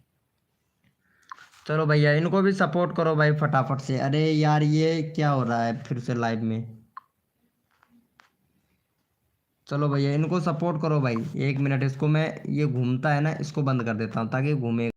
A: चलो भैया इनको भी सपोर्ट करो भाई फटाफट से। अरे यार ये क्या हो रहा है फिर से लाइव में। चलो भैया इनको सपोर्ट करो भाई। 1 मिनट इसको मैं, ये घूमता है ना, इसको बंद कर देता हूँ ताकि घूमे।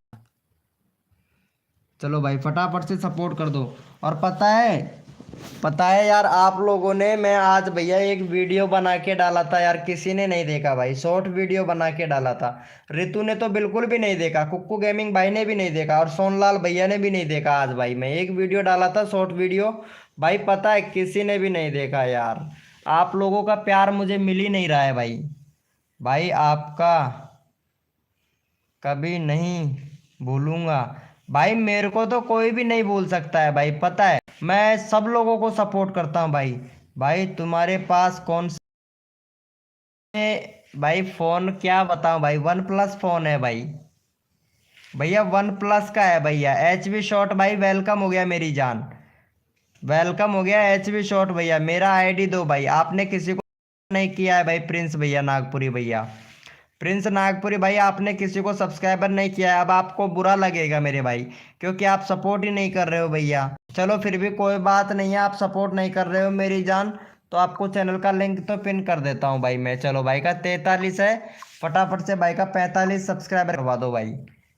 A: चलो भाई फटाफट से सपोर्ट कर दो। और पता है यार आप लोगों ने, मैं आज भैया एक वीडियो बना के डाला था यार, किसी ने नहीं देखा भाई। शॉर्ट वीडियो बना के डाला था। रितु ने तो बिल्कुल भी नहीं देखा, कुक्कू गेमिंग भाई ने भी नहीं देखा, और सोनलाल भैया ने भी नहीं देखा। आज भाई मैं एक वीडियो डाला था शॉर्ट वीडियो भाई, पता है किसी ने भी नहीं देखा यार। आप लोगों का प्यार मुझे मिल ही नहीं रहा है भाई। भाई आपका कभी नहीं भूलूंगा। भाई मेरे को तो कोई भी नहीं भूल सकता है भाई, पता है मैं सब लोगों को सपोर्ट करता हूँ भाई। भाई तुम्हारे पास कौन से भाई फोन क्या बताऊं भाई, वन प्लस फोन है भाई। भैया वन प्लस का है भैया। एच वी शॉट भाई वेलकम हो गया मेरी जान, वेलकम हो गया एच वी शॉट भैया। मेरा आईडी दो भाई, आपने किसी को नहीं किया है भाई। प्रिंस भैया नागपुरी भैया, प्रिंस नागपुरी भाई आपने किसी को सब्सक्राइबर नहीं किया है। अब आपको बुरा लगेगा मेरे भाई, क्योंकि आप सपोर्ट ही नहीं कर रहे हो भैया। चलो फिर भी कोई बात नहीं है, आप सपोर्ट नहीं कर रहे हो मेरी जान, तो आपको चैनल का लिंक तो पिन कर देता हूँ भाई मैं। चलो भाई का 43 है, फटाफट से भाई का 45 सब्सक्राइबर करवा दो भाई।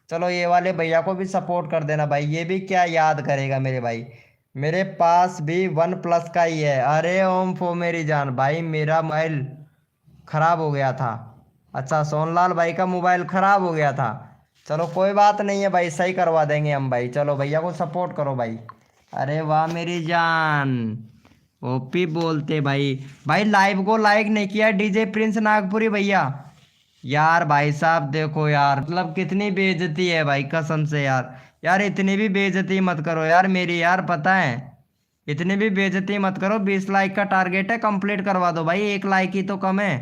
A: चलो ये वाले भैया को भी सपोर्ट कर देना भाई, ये भी क्या याद करेगा मेरे भाई। मेरे पास भी वन प्लस का ही है। अरे ओम फो मेरी जान भाई, मेरा मोबाइल खराब हो गया था। अच्छा सोनलाल भाई का मोबाइल खराब हो गया था। चलो कोई बात नहीं है भाई, सही करवा देंगे हम भाई। चलो भैया को सपोर्ट करो भाई। अरे वाह मेरी जान, ओपी बोलते भाई। भाई लाइव को लाइक नहीं किया डीजे प्रिंस नागपुरी भैया। यार भाई साहब देखो यार, मतलब कितनी बेइज्जती है भाई कसम से यार। यार इतनी भी बेइज्जती मत करो यार मेरी यार, पता है इतनी भी बेइज्जती मत करो। 20 लाइक का टारगेट है, कंप्लीट करवा दो भाई, 1 लाइक ही तो कम है,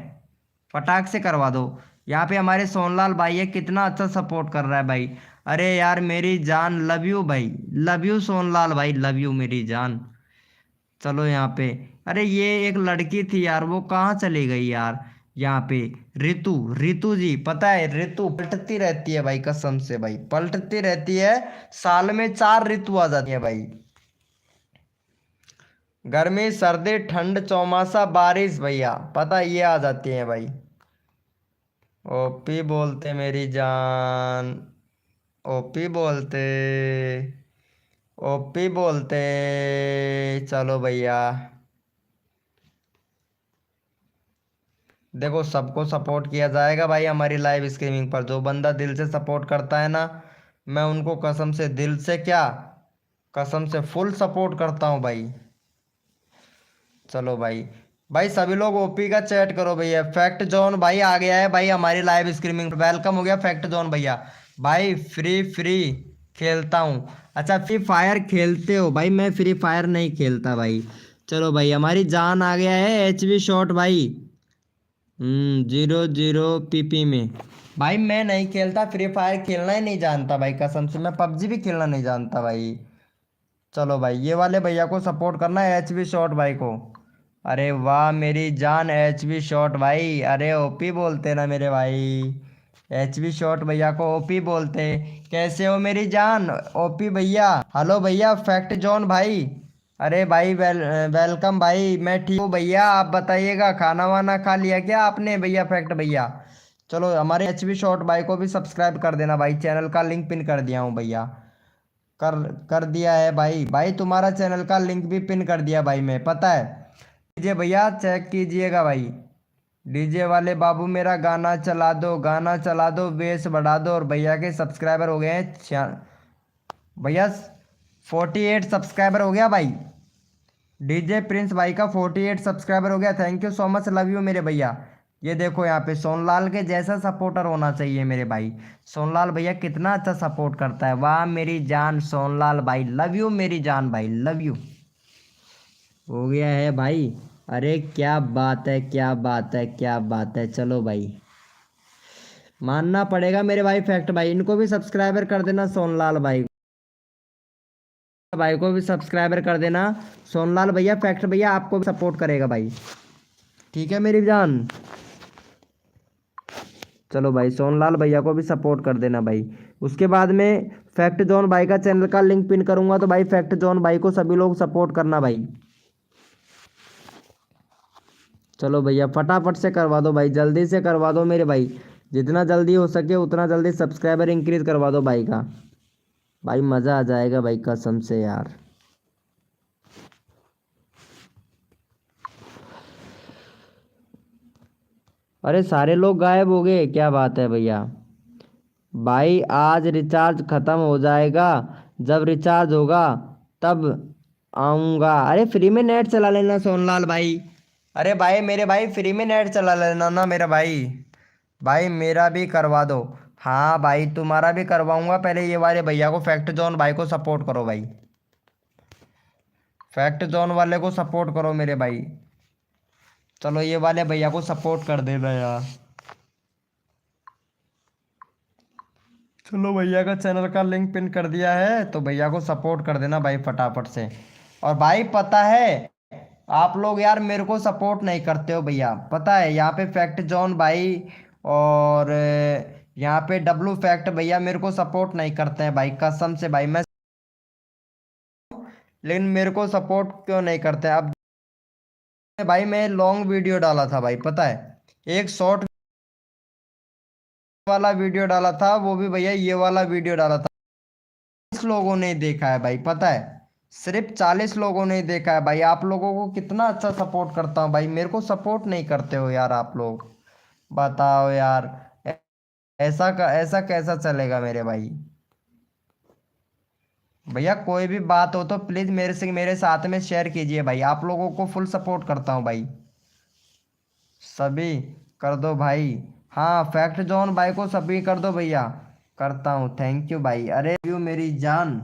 A: फटाक से करवा दो। यहाँ पे हमारे सोनलाल भाई है, कितना अच्छा सपोर्ट कर रहा है भाई। अरे यार मेरी जान लव यू भाई, लव यू सोनलाल भाई, लव यू मेरी जान। चलो यहाँ पे, अरे ये एक लड़की थी यार, वो कहाँ चली गई यार। यहाँ पे रितु, रितु जी पता है रितु पलटती रहती है भाई, कसम से भाई पलटती रहती है। साल में 4 ऋतु आ जाती है भाई, गर्मी सर्दी ठंड चौमासा बारिश भैया, पता है ये आ जाती है भाई। ओपी बोलते मेरी जान, ओपी बोलते, ओपी बोलते। चलो भैया देखो सबको सपोर्ट किया जाएगा भाई हमारी लाइव स्ट्रीमिंग पर। जो बंदा दिल से सपोर्ट करता है ना, मैं उनको कसम से दिल से क्या, कसम से फुल सपोर्ट करता हूँ भाई। चलो भाई, भाई सभी लोग ओपी का चैट करो भैया। फैक्ट जोन भाई आ गया है भाई हमारी लाइव स्ट्रीमिंग, वेलकम हो गया फैक्ट जोन भैया। भाई फ्री फ्री खेलता हूँ। अच्छा फ्री फायर खेलते हो भाई, मैं फ्री फायर नहीं खेलता भाई। चलो भाई हमारी जान आ गया है एच वी शॉट भाई, 00 पीपी में। भाई मैं नहीं खेलता फ्री फायर, खेलना ही नहीं जानता भाई कसम से, मैं पबजी भी खेलना नहीं जानता भाई। चलो भाई ये वाले भैया को सपोर्ट करना है, एच वी शॉट भाई को। अरे वाह मेरी जान एच वी शॉट भाई, अरे ओपी बोलते ना मेरे भाई, एच वी शॉट भैया को ओपी बोलते। कैसे हो मेरी जान ओपी भैया। हेलो भैया फैक्ट जोन भाई। अरे भाई वेलकम भाई, मैं ठीक हूँ भैया, आप बताइएगा खाना वाना खा लिया क्या आपने भैया फैक्ट भैया। चलो हमारे एच वी शॉट भाई को भी सब्सक्राइब कर देना भाई, चैनल का लिंक पिन कर दिया हूँ भैया, कर कर दिया है भाई। भाई तुम्हारा चैनल का लिंक भी पिन कर दिया भाई मैं, पता है। डीजे भैया चेक कीजिएगा भाई, डीजे वाले बाबू मेरा गाना चला दो, गाना चला दो, बेस बढ़ा दो। और भैया के सब्सक्राइबर हो गए हैं भैया 48 सब्सक्राइबर हो गया भाई। डीजे प्रिंस भाई का 48 सब्सक्राइबर हो गया, thank you so much, love you मेरे भैया। ये देखो यहाँ पे सोनलाल के जैसा सपोर्टर होना चाहिए मेरे भाई। सोनलाल भैया कितना अच्छा सपोर्ट करता है, वाह मेरी जान सोनलाल भाई, लव यू मेरी जान भाई, लव यू। हो गया है भाई। अरे क्या बात है, क्या बात है, क्या बात है, चलो भाई मानना पड़ेगा मेरे भाई फैक्ट भाई, इनको भी सब्सक्राइबर कर देना सोनलाल भाई, भाई को भी सब्सक्राइबर कर देना। सोनलाल भैया फैक्ट भैया आपको भी सपोर्ट करेगा भाई, ठीक है मेरी जान। चलो भाई सोनलाल भैया को भी सपोर्ट कर देना भाई। उसके बाद में फैक्ट जॉन भाई का चैनल का लिंक पिन करूंगा, तो भाई फैक्ट जॉन भाई को सभी लोग सपोर्ट करना भाई। चलो भैया फटाफट से करवा दो भाई, जल्दी से करवा दो मेरे भाई, जितना जल्दी हो सके उतना जल्दी सब्सक्राइबर इंक्रीज करवा दो भाई का। भाई मज़ा आ जाएगा भाई कसम से यार। अरे सारे लोग गायब हो गए, क्या बात है भैया। भाई आज रिचार्ज खत्म हो जाएगा, जब रिचार्ज होगा तब आऊँगा। अरे फ्री में नेट चला लेना सोनलाल भाई। अरे भाई मेरे भाई फ्री में नेट चला लेना ना मेरा भाई। भाई मेरा भी करवा दो। हाँ भाई तुम्हारा भी करवाऊंगा, पहले ये वाले भैया को फैक्ट जोन भाई को सपोर्ट करो भाई। फैक्ट जोन वाले को सपोर्ट करो मेरे भाई। चलो ये वाले भैया को सपोर्ट कर देना यार। चलो भैया का चैनल का लिंक पिन कर दिया है, तो भैया को सपोर्ट कर देना भाई फटाफट से। और भाई पता है आप लोग यार मेरे को सपोर्ट नहीं करते हो भैया, पता है यहाँ पे फैक्ट जॉन भाई और यहाँ पे डब्लू फैक्ट भैया मेरे को सपोर्ट नहीं करते हैं भाई कसम से भाई। मैं लेकिन मेरे को सपोर्ट क्यों नहीं करते हैं अब। भाई मैं लॉन्ग वीडियो डाला था भाई, पता है एक शॉर्ट वाला वीडियो डाला था, वो भी भैया ये वाला वीडियो डाला था, 40 लोगों ने देखा है भाई, पता है सिर्फ 40 लोगों ने देखा है भाई। आप लोगों को कितना अच्छा सपोर्ट करता हूँ भाई, मेरे को सपोर्ट नहीं करते हो यार आप लोग, बताओ यार। ऐसा कैसा चलेगा मेरे भाई। भैया कोई भी बात हो तो प्लीज मेरे से मेरे साथ में शेयर कीजिए भाई, आप लोगों को फुल सपोर्ट करता हूँ भाई। सभी कर दो भाई। हाँ फैक्ट जॉन भाई को सभी कर दो भैया, करता हूँ, थैंक यू भाई, अरे यू मेरी जान।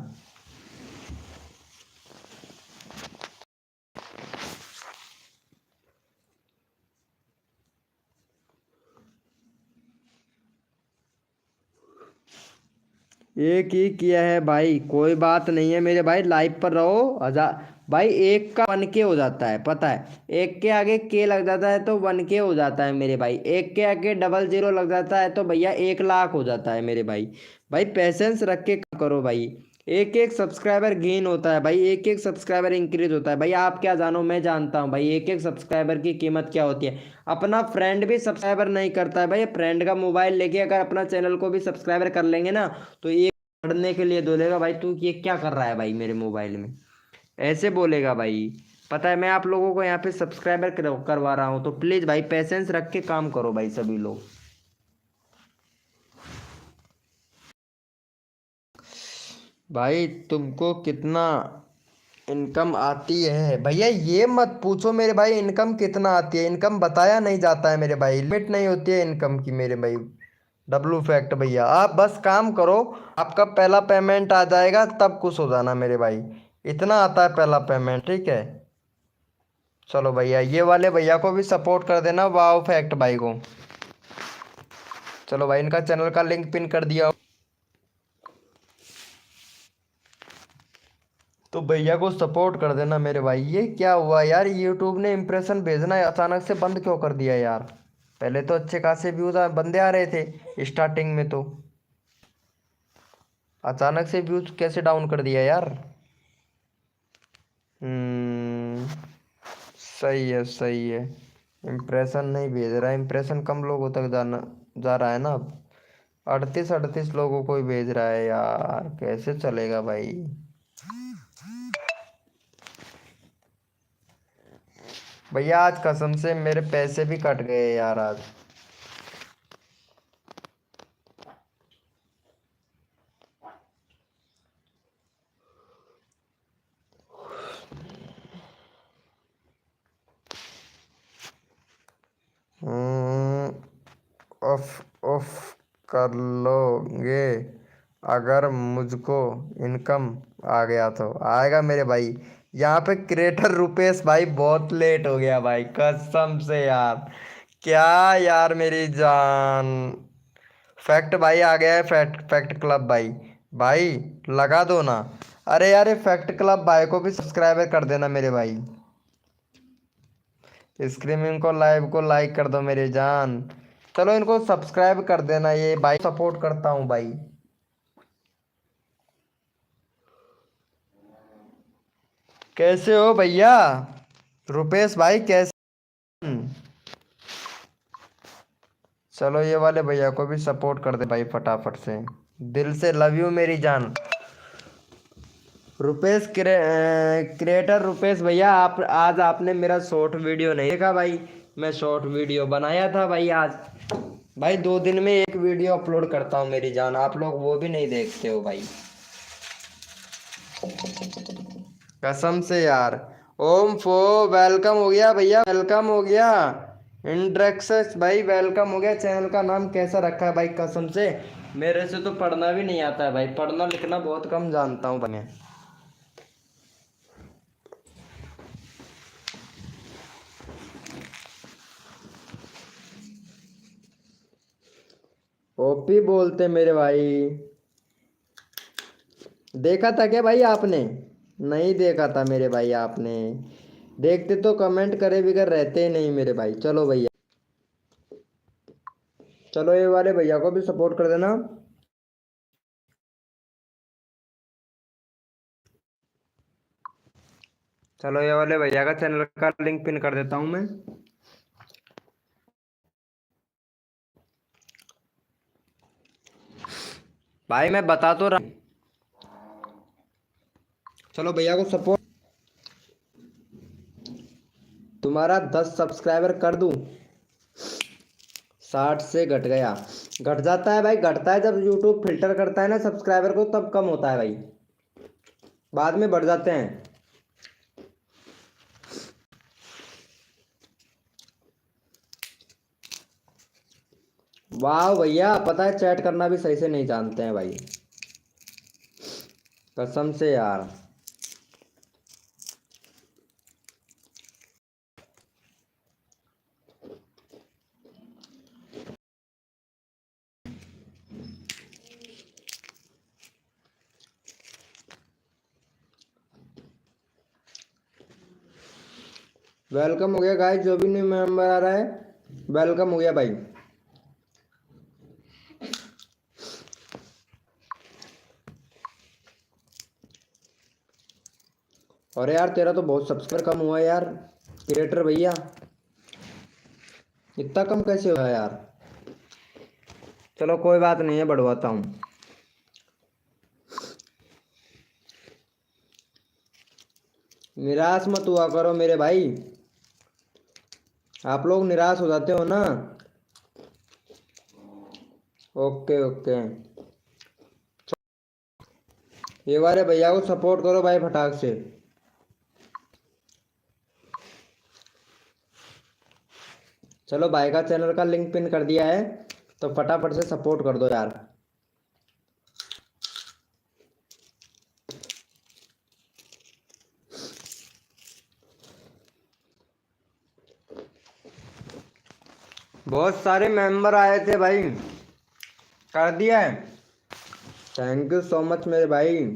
A: एक ही किया है भाई, कोई बात नहीं है मेरे भाई, लाइव पर रहो। हजार भाई एक का 1K हो जाता है, पता है एक के आगे के लग जाता है तो 1K हो जाता है मेरे भाई, एक के आगे 00 लग जाता है तो भैया 1 लाख हो जाता है मेरे भाई। भाई पेशेंस रख के काम करो भाई, एक एक सब्सक्राइबर गेन होता है भाई, एक एक सब्सक्राइबर इंक्रीज होता है भाई। आप क्या जानो, मैं जानता हूँ भाई एक एक सब्सक्राइबर की कीमत क्या होती है। अपना फ्रेंड भी सब्सक्राइबर नहीं करता है भाई, फ्रेंड का मोबाइल लेके अगर अपना चैनल को भी सब्सक्राइबर कर लेंगे ना, तो एक पढ़ने के लिए बोलेगा भाई तू ये क्या कर रहा है भाई मेरे मोबाइल में, ऐसे बोलेगा भाई। पता है मैं आप लोगों को यहाँ पे सब्सक्राइबर करवा रहा हूँ, तो प्लीज़ भाई पेशेंस रख के काम करो भाई सभी लोग। भाई तुमको कितना इनकम आती है भैया ये मत पूछो मेरे भाई, इनकम कितना आती है इनकम बताया नहीं जाता है मेरे भाई, लिमिट नहीं होती है इनकम की मेरे भाई। डब्लू फैक्ट भैया आप बस काम करो, आपका पहला पेमेंट आ जाएगा तब खुश हो जाना मेरे भाई, इतना आता है पहला पेमेंट, ठीक है। चलो भैया ये वाले भैया को भी सपोर्ट कर देना, वाओ फैक्ट भाई को। चलो भाई इनका चैनल का लिंक पिन कर दिया, तो भैया को सपोर्ट कर देना मेरे भाई। ये क्या हुआ यार, यूट्यूब ने इम्प्रेशन भेजना अचानक से बंद क्यों कर दिया यार। पहले तो अच्छे खासे व्यूज बंदे आ रहे थे स्टार्टिंग में, तो अचानक से व्यूज कैसे डाउन कर दिया यार। हम्म, सही है सही है। इम्प्रेशन नहीं भेज रहा, इम्प्रेशन कम लोगों तक जाना जा रहा है ना अब, 38 लोगों को ही भेज रहा है यार, कैसे चलेगा भाई। भैया आज कसम से मेरे पैसे भी कट गए यार आज। हम्म ऑफ ऑफ कर लोगे अगर मुझको इनकम आ गया तो। आएगा मेरे भाई। यहाँ पे क्रिएटर रुपेश भाई बहुत लेट हो गया भाई कसम से यार। क्या यार मेरी जान। फैक्ट भाई आ गया है। फैक्ट फैक्ट क्लब भाई। भाई लगा दो ना। अरे यार ये फैक्ट क्लब भाई को भी सब्सक्राइबर कर देना मेरे भाई। स्क्रीमिंग को लाइव को लाइक कर दो मेरी जान। चलो इनको सब्सक्राइब कर देना। ये भाई सपोर्ट करता हूँ भाई। कैसे हो भैया रुपेश भाई कैसे। चलो ये वाले भैया को भी सपोर्ट कर दे भाई फटाफट से। दिल से लव यू मेरी जान। रुपेश क्रिएटर रुपेश भैया आप आज आपने मेरा शॉर्ट वीडियो नहीं देखा भाई। मैं शॉर्ट वीडियो बनाया था भाई आज। भाई 2 दिन में एक वीडियो अपलोड करता हूँ मेरी जान। आप लोग वो भी नहीं देखते हो भाई कसम से यार। ओम फो वेलकम हो गया भैया वेलकम हो गया। इंड्रेक्स भाई वेलकम हो गया। चैनल का नाम कैसा रखा है भाई कसम से। मेरे से तो पढ़ना भी नहीं आता है भाई। पढ़ना लिखना बहुत कम जानता हूँ मैं। ओपी बोलते मेरे भाई। देखा था क्या भाई आपने। नहीं देखा था मेरे भाई आपने। देखते तो कमेंट करे बिगर रहते ही नहीं मेरे भाई। चलो भैया चलो ये वाले भैया को भी सपोर्ट कर देना। चलो ये वाले भैया का चैनल का लिंक पिन कर देता हूँ मैं। भाई मैं बता तो रहा। चलो भैया को सपोर्ट। तुम्हारा 10 सब्सक्राइबर कर दूं। 60 से घट गया। घट जाता है भाई। घटता है जब यूट्यूब फिल्टर करता है ना सब्सक्राइबर को तब कम होता है भाई। बाद में बढ़ जाते हैं। वाह भैया पता है चैट करना भी सही से नहीं जानते हैं भाई कसम से यार। वेलकम हो गया गाइस। जो भी न्यू मेंबर आ रहा है वेलकम हो गया भाई। अरे यार तेरा तो बहुत सब्सक्राइबर कम हुआ यार क्रिएटर भैया। इतना कम कैसे हुआ यार। चलो कोई बात नहीं है बढ़वाता हूँ। निराश मत हुआ करो मेरे भाई। आप लोग निराश हो जाते हो ना। Okay okay. ये वाले भैया को सपोर्ट करो भाई फटाक से। चलो भाई का चैनल का लिंक पिन कर दिया है तो फटाफट से सपोर्ट कर दो यार। बहुत सारे मेंबर आए थे भाई। कर दिया है। थैंक यू सो मच मेरे भाई।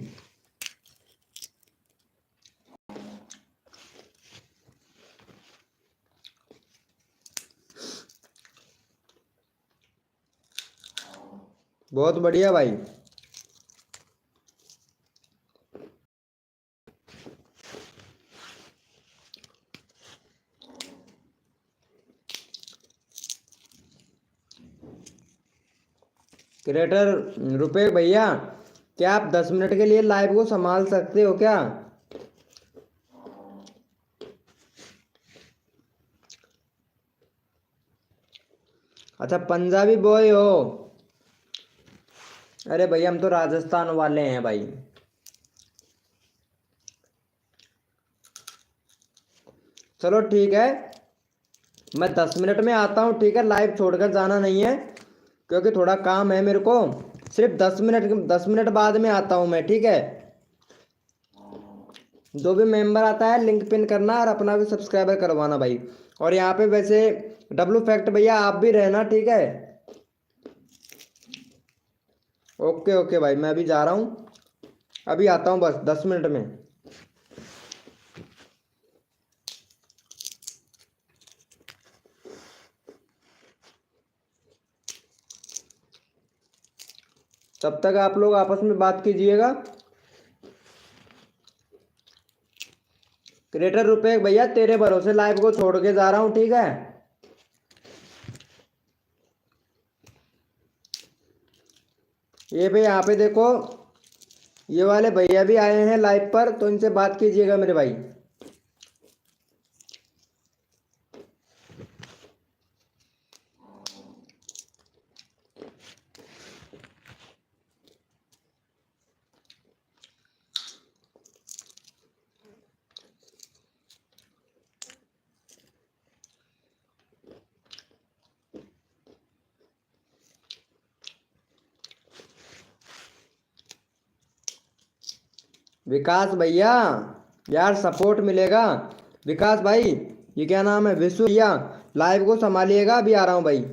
A: बहुत बढ़िया भाई। क्रिएटर रुपए भैया क्या आप 10 मिनट के लिए लाइव को संभाल सकते हो क्या। अच्छा पंजाबी बॉय हो। अरे भैया हम तो राजस्थान वाले हैं भाई। चलो ठीक है। मैं 10 मिनट में आता हूँ ठीक है। लाइव छोड़कर जाना नहीं है। क्योंकि थोड़ा काम है मेरे को। सिर्फ 10 मिनट बाद में आता हूँ मैं, ठीक है। जो भी मेंबर आता है लिंक पिन करना और अपना भी सब्सक्राइबर करवाना भाई। और यहाँ पे वैसे डब्लू फैक्ट भैया आप भी रहना, ठीक है। ओके ओके भाई, मैं अभी जा रहा हूँ, अभी आता हूँ बस 10 मिनट में। तब तक आप लोग आपस में बात कीजिएगा। क्रिएटर रुपए भैया तेरे भरोसे लाइव को छोड़ के जा रहा हूँ, ठीक है। ये भाई यहाँ पे देखो, ये वाले भैया भी आए हैं लाइव पर, तो इनसे बात कीजिएगा मेरे भाई। विकास भैया यार सपोर्ट मिलेगा। विकास भाई, ये क्या नाम है, विशु भैया लाइव को संभालिएगा, अभी आ रहा हूँ भाई।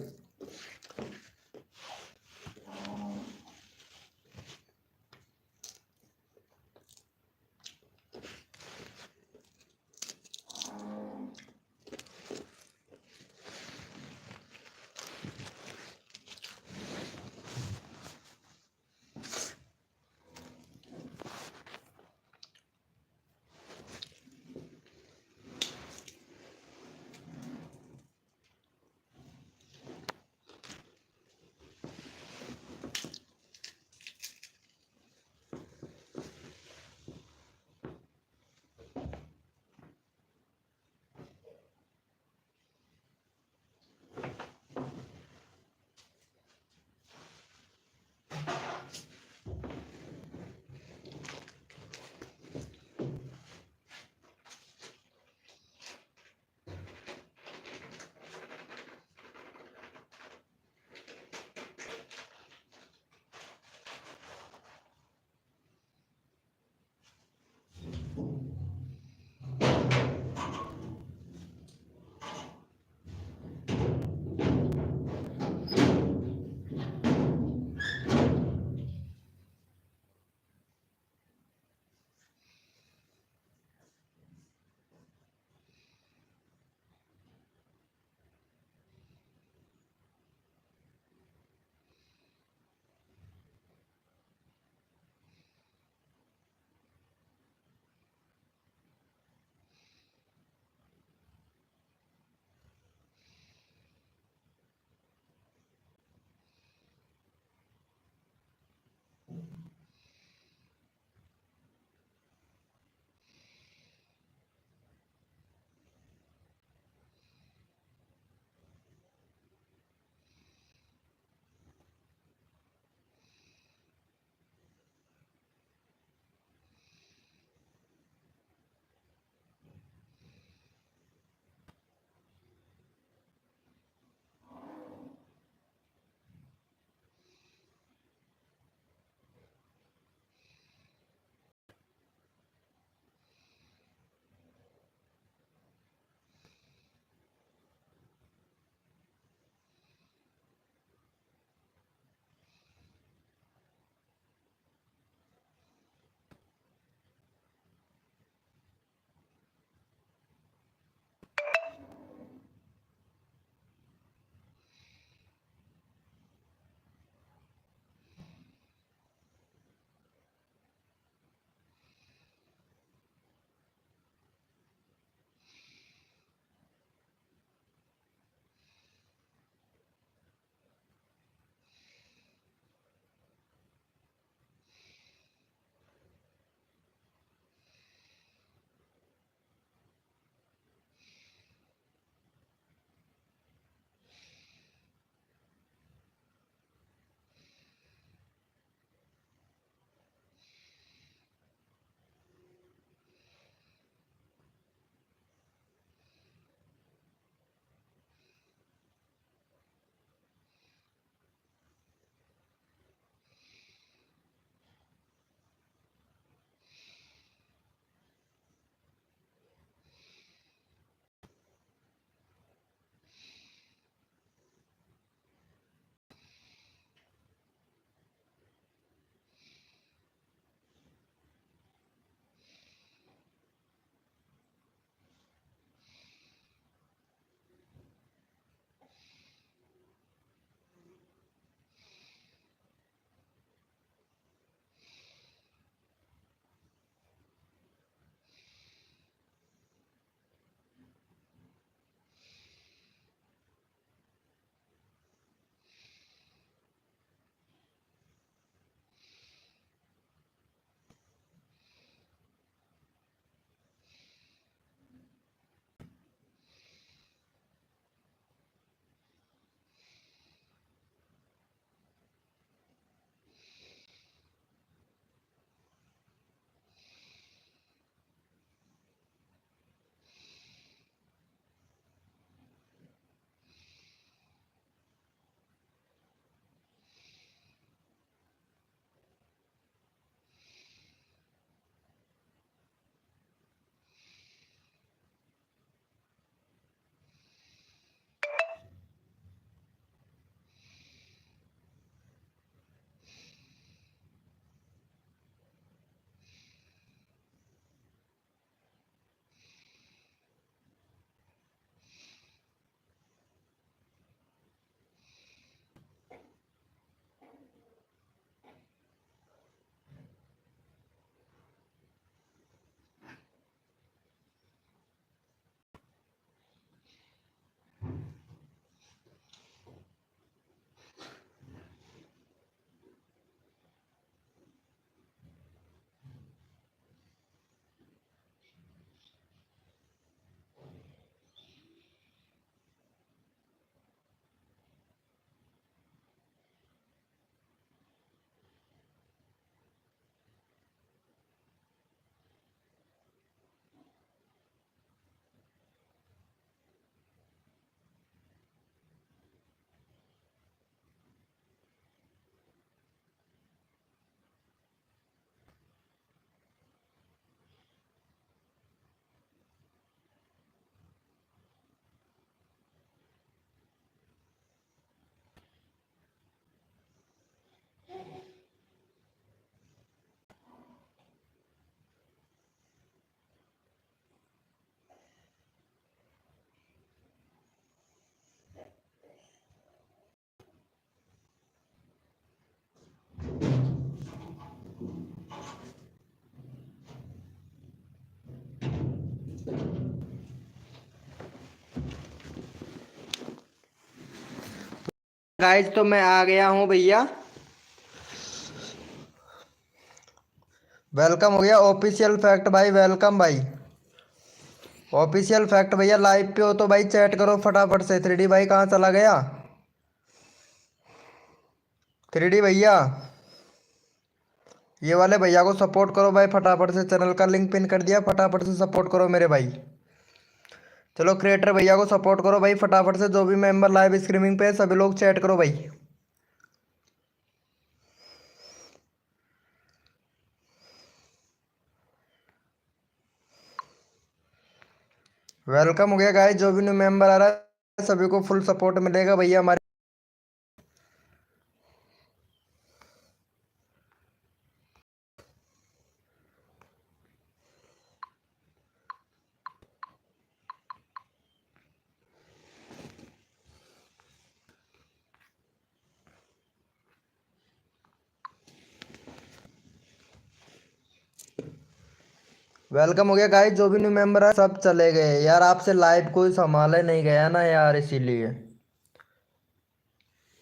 A: गाइस तो मैं आ गया हूँ भैया। वेलकम हो गया ऑफिशियल फैक्ट भाई, वेलकम भाई। ऑफिशियल फैक्ट भैया लाइव पे हो तो भाई चैट करो फटाफट से। 3D भाई कहाँ चला गया? 3D भैया, ये वाले भैया को सपोर्ट करो भाई फटाफट से। चैनल का लिंक पिन कर दिया, फटाफट से सपोर्ट करो मेरे भाई। चलो क्रिएटर भैया को सपोर्ट करो भाई फटाफट से। जो भी मेंबर लाइव स्ट्रीमिंग पे है सभी लोग चैट करो भाई। वेलकम हो गया गाइस, जो भी न्यू मेंबर आ रहा है सभी को फुल सपोर्ट मिलेगा भैया हमारे। वेलकम हो गया गाइस, जो भी न्यू मेंबर है सब चले गए यार। आपसे लाइव कोई संभाले नहीं गया ना यार, इसीलिए।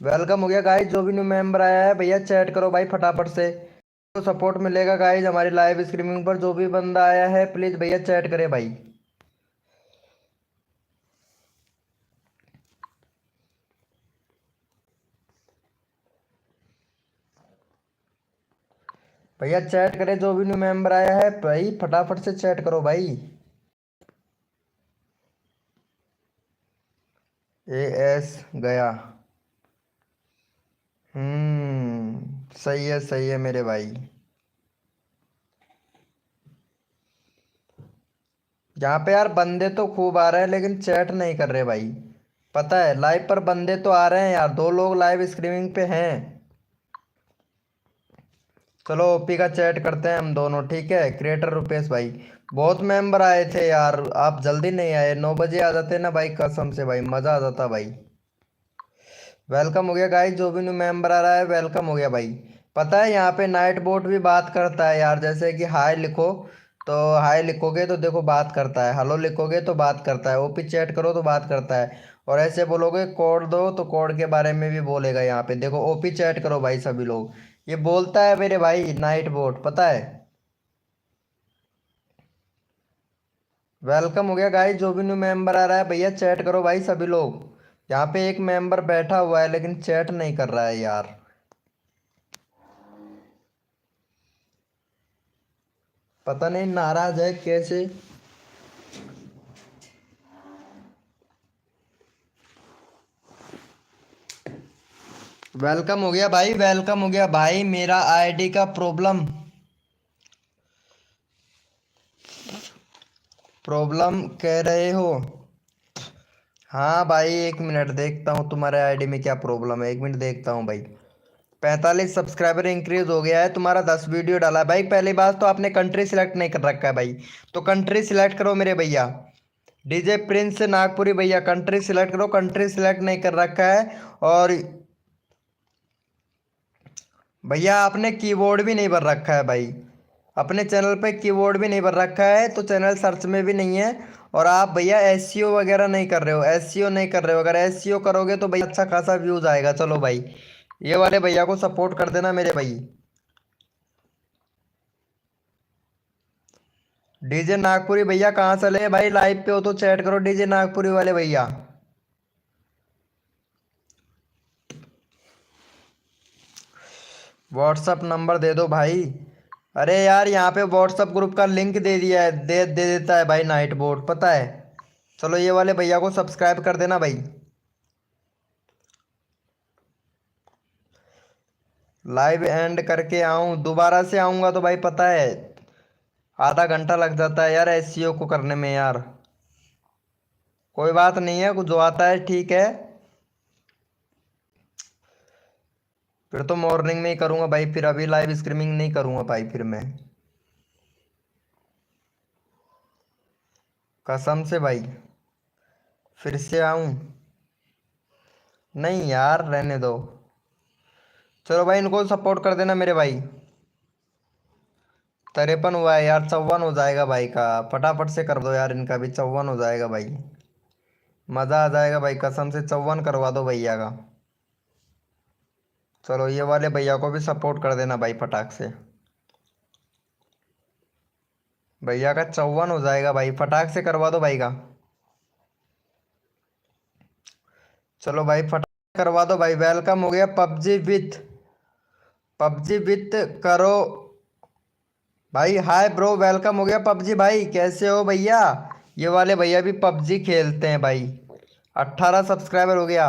A: वेलकम हो गया गाइस, जो भी न्यू मेंबर आया है भैया चैट करो भाई फटाफट से। तो सपोर्ट मिलेगा गाइस हमारी लाइव स्ट्रीमिंग पर। जो भी बंदा आया है प्लीज भैया चैट करे भाई। भैया चैट करे, जो भी न्यू मेंबर आया है भाई फटाफट से चैट करो भाई। एस गया। सही है मेरे भाई। यहाँ पे यार बंदे तो खूब आ रहे हैं लेकिन चैट नहीं कर रहे भाई। पता है लाइव पर बंदे तो आ रहे हैं यार, 2 लोग लाइव स्ट्रीमिंग पे हैं। चलो ओपी का चैट करते हैं हम दोनों, ठीक है। क्रिएटर रुपेश भाई, बहुत मेंबर आए थे यार, आप जल्दी नहीं आए। 9 बजे आ जाते ना भाई, कसम से भाई मजा आ जाता भाई। वेलकम हो गया गाइस, जो भी न्यू मेंबर आ रहा है वेलकम हो गया भाई। पता है यहाँ पे नाइट बोट भी बात करता है यार, जैसे कि हाय लिखो तो हाय लिखोगे तो देखो बात करता है, हेलो लिखोगे तो बात करता है, ओपी चैट करो तो बात करता है, और ऐसे बोलोगे कोड दो तो कोड के बारे में भी बोलेगा। यहाँ पे देखो ओपी चैट करो भाई सभी लोग। ये बोलता है मेरे भाई नाइट बोट, पता है। वेलकम हो गया गाइस, जो भी न्यू मेंबर आ रहा है भैया चैट करो भाई सभी लोग। यहाँ पे एक मेंबर बैठा हुआ है लेकिन चैट नहीं कर रहा है यार। पता नहीं नाराज है कैसे। वेलकम हो गया भाई, वेलकम हो गया भाई। मेरा आईडी का प्रॉब्लम प्रॉब्लम कह रहे हो? हाँ भाई, 1 मिनट देखता हूँ तुम्हारे आईडी में क्या प्रॉब्लम है। 1 मिनट देखता हूँ भाई। 45 सब्सक्राइबर इंक्रीज हो गया है तुम्हारा, 10 वीडियो डाला है भाई। पहली बात तो आपने कंट्री सिलेक्ट नहीं कर रखा है भाई, तो कंट्री सिलेक्ट करो मेरे भैया। डीजे प्रिंस नागपुरी भैया कंट्री सिलेक्ट करो, कंट्री सिलेक्ट नहीं कर रखा है। और भैया आपने कीबोर्ड भी नहीं भर रखा है भाई, अपने चैनल पे कीबोर्ड भी नहीं भर रखा है तो चैनल सर्च में भी नहीं है। और आप भैया एसईओ वगैरह नहीं कर रहे हो, एसईओ नहीं कर रहे हो। अगर एसईओ करोगे तो भैया अच्छा खासा व्यूज आएगा। चलो भाई, ये वाले भैया को सपोर्ट कर देना मेरे भाई। डीजे नागपुरी भैया कहाँ चले भाई? लाइव पे हो तो चैट करो डीजे नागपुरी वाले भैया। व्हाट्सअप नंबर दे दो भाई। अरे यार यहाँ पे व्हाट्सअप ग्रुप का लिंक दे दिया है, दे देता है भाई नाइट बोर्ड, पता है। चलो ये वाले भैया को सब्सक्राइब कर देना भाई। लाइव एंड करके आऊँ, दोबारा से आऊँगा तो भाई पता है आधा घंटा लग जाता है यार एसईओ को करने में यार। कोई बात नहीं है, कुछ जो आता है ठीक है। फिर तो मॉर्निंग में ही करूँगा भाई, फिर अभी लाइव स्ट्रीमिंग नहीं करूँगा भाई फिर मैं, कसम से भाई। फिर से आऊँ? नहीं यार रहने दो। चलो भाई इनको सपोर्ट कर देना मेरे भाई। 53 हुआ है यार, 54 हो जाएगा भाई का। फटाफट से कर दो यार, इनका भी 54 हो जाएगा भाई। मज़ा आ जाएगा भाई, कसम से 54 करवा दो भैया का। चलो ये वाले भैया को भी सपोर्ट कर देना भाई फटाक से। भैया का 54 हो जाएगा भाई, फटाक से करवा दो भाई का। चलो भाई फटाक से करवा दो भाई। वेलकम हो गया पबजी विथ करो भाई। हाय ब्रो, वेलकम हो गया पबजी भाई। कैसे हो भैया? ये वाले भैया भी पबजी खेलते हैं भाई। 18 सब्सक्राइबर हो गया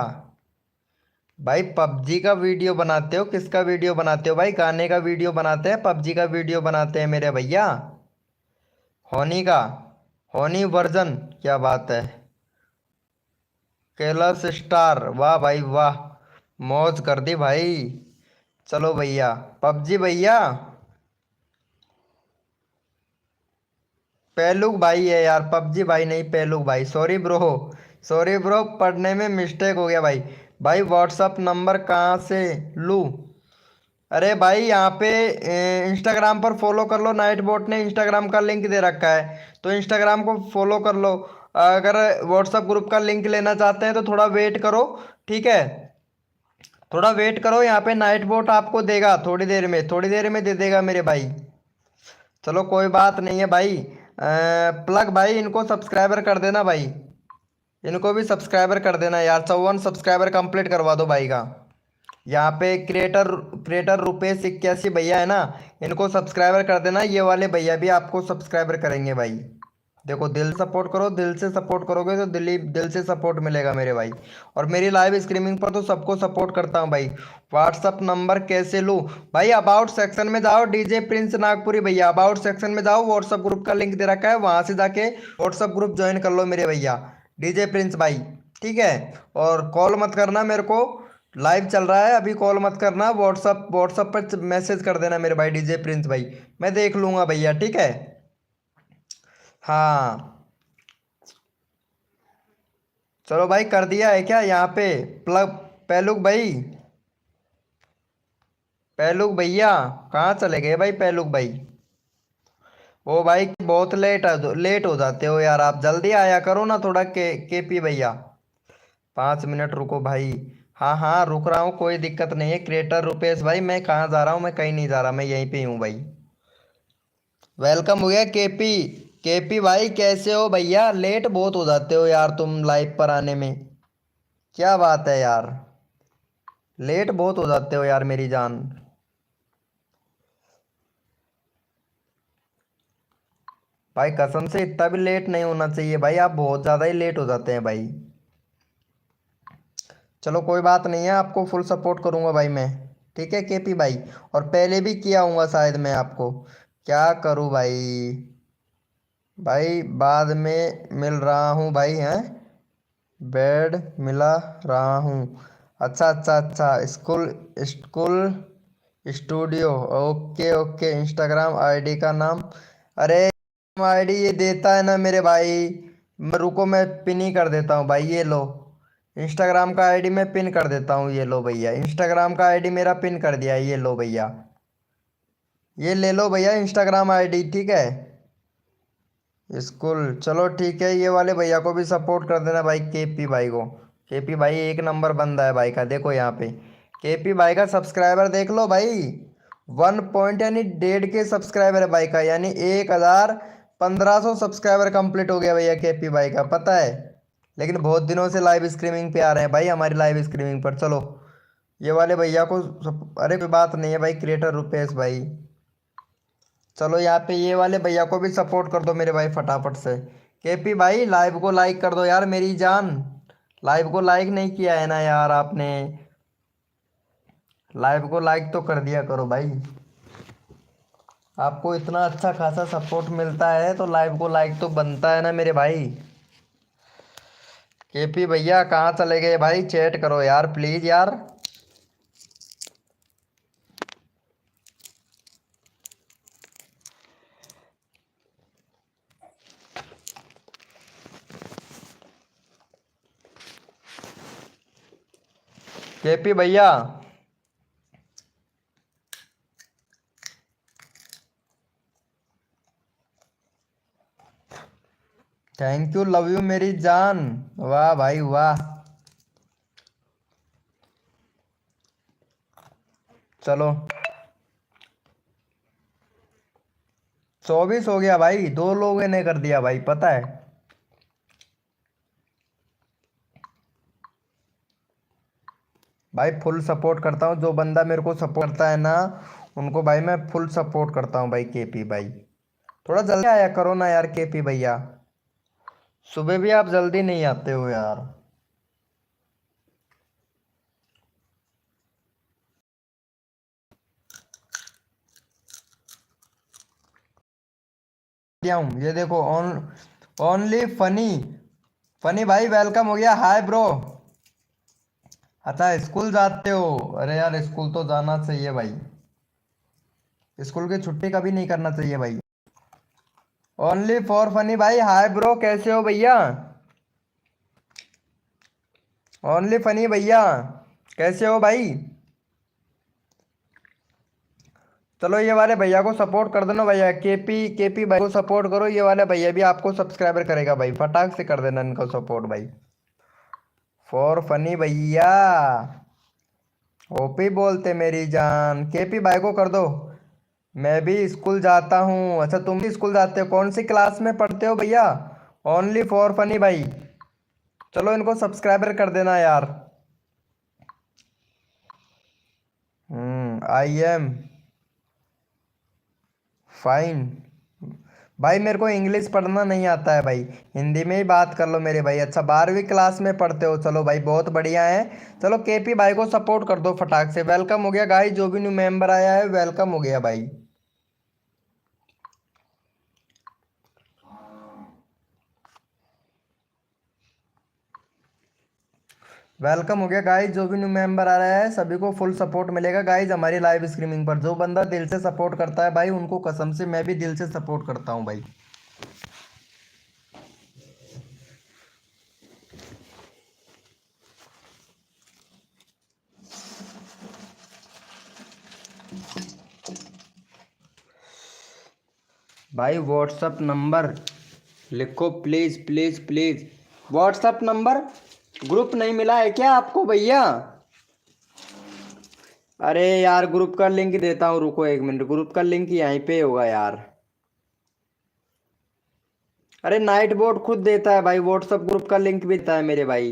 A: भाई। पबजी का वीडियो बनाते हो? किसका वीडियो बनाते हो भाई? गाने का वीडियो बनाते हैं, पबजी का वीडियो बनाते हैं मेरे भैया? होनी का, होनी वर्जन, क्या बात है। कैलस स्टार, वाह भाई वाह, मौज कर दी भाई। चलो भैया, पबजी भैया। पेलुक भाई है यार, पबजी भाई नहीं, पेलुक भाई। सॉरी ब्रो, सॉरी ब्रो, पढ़ने में मिस्टेक हो गया भाई। भाई व्हाट्सअप नंबर कहाँ से लूँ? अरे भाई यहाँ पे इंस्टाग्राम पर फॉलो कर लो। नाइट बोट ने इंस्टाग्राम का लिंक दे रखा है, तो इंस्टाग्राम को फॉलो कर लो। अगर व्हाट्सअप ग्रुप का लिंक लेना चाहते हैं तो थोड़ा वेट करो, ठीक है? थोड़ा वेट करो, यहाँ पे नाइट बोट आपको देगा थोड़ी देर में, थोड़ी देर में दे देगा मेरे भाई। चलो कोई बात नहीं है भाई। प्लग भाई, इनको सब्सक्राइबर कर देना भाई। इनको भी सब्सक्राइबर कर देना यार। 54 सब्सक्राइबर कंप्लीट करवा दो भाई का। यहाँ पे क्रिएटर क्रिएटर रुपेश 81 भैया है ना, इनको सब्सक्राइबर कर देना। ये वाले भैया भी आपको सब्सक्राइबर करेंगे भाई। देखो, दिल सपोर्ट करो, दिल से सपोर्ट करोगे तो दिल से सपोर्ट मिलेगा मेरे भाई। और मेरी लाइव स्ट्रीमिंग पर तो सबको सपोर्ट करता हूँ भाई। व्हाट्सअप नंबर कैसे लूँ भाई? अबाउट सेक्शन में जाओ, डीजे प्रिंस नागपुरी भैया, अबाउट सेक्शन में जाओ, व्हाट्सअप ग्रुप का लिंक दे रखा है, वहां से जाके व्हाट्सअप ग्रुप ज्वाइन कर लो मेरे भैया, डीजे प्रिंस भाई, ठीक है? और कॉल मत करना मेरे को, लाइव चल रहा है अभी, कॉल मत करना। व्हाट्सअप पर मैसेज कर देना मेरे भाई, डीजे प्रिंस भाई, मैं देख लूंगा भैया, ठीक है? हाँ, चलो भाई, कर दिया है क्या यहाँ पे प्लग? पहलुक भाई, पहलुक भैया कहाँ चले गए भाई? पहलुक भाई, ओ भाई बहुत लेट हो जाते हो यार, आप जल्दी आया करो ना थोड़ा। केपी भैया, 5 मिनट रुको भाई। हाँ हाँ, रुक रहा हूँ, कोई दिक्कत नहीं है। क्रिएटर रुपेश भाई, मैं कहाँ जा रहा हूँ? मैं कहीं नहीं जा रहा, मैं यहीं पे ही हूँ भाई। वेलकम हो गया केपी। केपी भाई कैसे हो भैया? लेट बहुत हो जाते हो यार तुम लाइव पर आने में, क्या बात है यार, लेट बहुत हो जाते हो यार मेरी जान। भाई कसम से इतना भी लेट नहीं होना चाहिए भाई, आप बहुत ज़्यादा ही लेट हो जाते हैं भाई। चलो कोई बात नहीं है, आपको फुल सपोर्ट करूंगा भाई मैं, ठीक है केपी भाई? और पहले भी किया हूँगा शायद मैं आपको। क्या करूँ भाई? भाई बाद में मिल रहा हूँ भाई, हैं? बेड मिला रहा हूँ। अच्छा अच्छा अच्छा, school school studio, okay okay. Instagram ID का नाम? अरे आईडी ये देता है ना मेरे भाई, रुको मैं पिन ही कर देता हूँ भाई, ये लो। इंस्टाग्राम का आईडी मैं पिन कर देता हूँ, ये लो भैया। इंस्टाग्राम का आईडी मेरा पिन कर दिया है, ये लो भैया, ये ले लो भैया इंस्टाग्राम आईडी, ठीक है? स्कूल, चलो ठीक है। ये वाले भैया को भी सपोर्ट कर देना भाई, केपी भाई को। केपी भाई एक नंबर बंदा है भाई का, देखो यहाँ पे केपी भाई का सब्सक्राइबर देख लो भाई। 1 पॉइंट यानी 1.5 के सब्सक्राइबर है भाई का, यानी 1500 सब्सक्राइबर कंप्लीट हो गया भैया केपी भाई का, पता है? लेकिन बहुत दिनों से लाइव स्ट्रीमिंग पे आ रहे हैं भाई, हमारी लाइव स्ट्रीमिंग पर। चलो ये वाले भैया को अरे कोई बात नहीं है भाई, क्रिएटर रुपेश भाई। चलो यहाँ पे ये वाले भैया को भी सपोर्ट कर दो मेरे भाई फटाफट से। केपी भाई लाइव को लाइक कर दो यार मेरी जान। लाइव को लाइक नहीं किया है ना यार आपने? लाइव को लाइक तो कर दिया करो भाई। आपको इतना अच्छा खासा सपोर्ट मिलता है तो लाइव को लाइक तो बनता है ना मेरे भाई। केपी भैया कहाँ चले गए भाई? चैट करो यार प्लीज यार। केपी भैया, थैंक यू, लव यू मेरी जान। वाह भाई वाह। चलो 24 हो गया भाई, 2 लोगों ने कर दिया भाई, पता है। भाई फुल सपोर्ट करता हूँ, जो बंदा मेरे को सपोर्ट करता है ना उनको भाई मैं फुल सपोर्ट करता हूँ भाई। केपी भाई थोड़ा जल्दी आया करो ना यार, केपी भैया सुबह भी आप जल्दी नहीं आते हो यार। क्या हूँ ये देखो, ओनली फनी। फनी भाई वेलकम हो गया, हाय ब्रो। अच्छा स्कूल जाते हो, अरे यार स्कूल तो जाना चाहिए भाई, स्कूल की छुट्टी कभी नहीं करना चाहिए भाई। ओनली फॉर फनी भाई, हाय ब्रो कैसे हो भैया। ओनली फनी भैया कैसे हो भाई। चलो ये वाले भैया को सपोर्ट कर देना भैया, केपी केपी भाई को सपोर्ट करो, ये वाले भैया भी आपको सब्सक्राइबर करेगा भाई, फटाक से कर देना इनको सपोर्ट भाई। फॉर फनी भैया ओपी बोलते मेरी जान, केपी भाई को कर दो। मैं भी स्कूल जाता हूँ, अच्छा तुम भी स्कूल जाते हो, कौन सी क्लास में पढ़ते हो भैया। ओनली फॉर फनी भाई, चलो इनको सब्सक्राइबर कर देना यार। I am fine. भाई मेरे को इंग्लिश पढ़ना नहीं आता है भाई, हिंदी में ही बात कर लो मेरे भाई। अच्छा 12वीं क्लास में पढ़ते हो, चलो भाई बहुत बढ़िया है। चलो केपी भाई को सपोर्ट कर दो फटाक से, वेलकम हो गया गाइस, जो भी न्यू मेंबर आया है वेलकम हो गया भाई। वेलकम हो गया गाइस, जो भी न्यू मेंबर आ रहा है सभी को फुल सपोर्ट मिलेगा गाइस हमारी लाइव स्ट्रीमिंग पर। जो बंदा दिल से सपोर्ट करता है भाई उनको कसम से मैं भी दिल से सपोर्ट करता हूँ भाई। भाई व्हाट्सअप नंबर लिखो please please please, WhatsApp number. Group नहीं मिला है क्या आपको भैया। अरे यार ग्रुप का लिंक देता हूँ, रुको 1 मिनट, ग्रुप का लिंक यहीं पे होगा यार। अरे नाइट बोर्ड खुद देता है भाई, व्हाट्सअप ग्रुप का लिंक भी देता है मेरे भाई।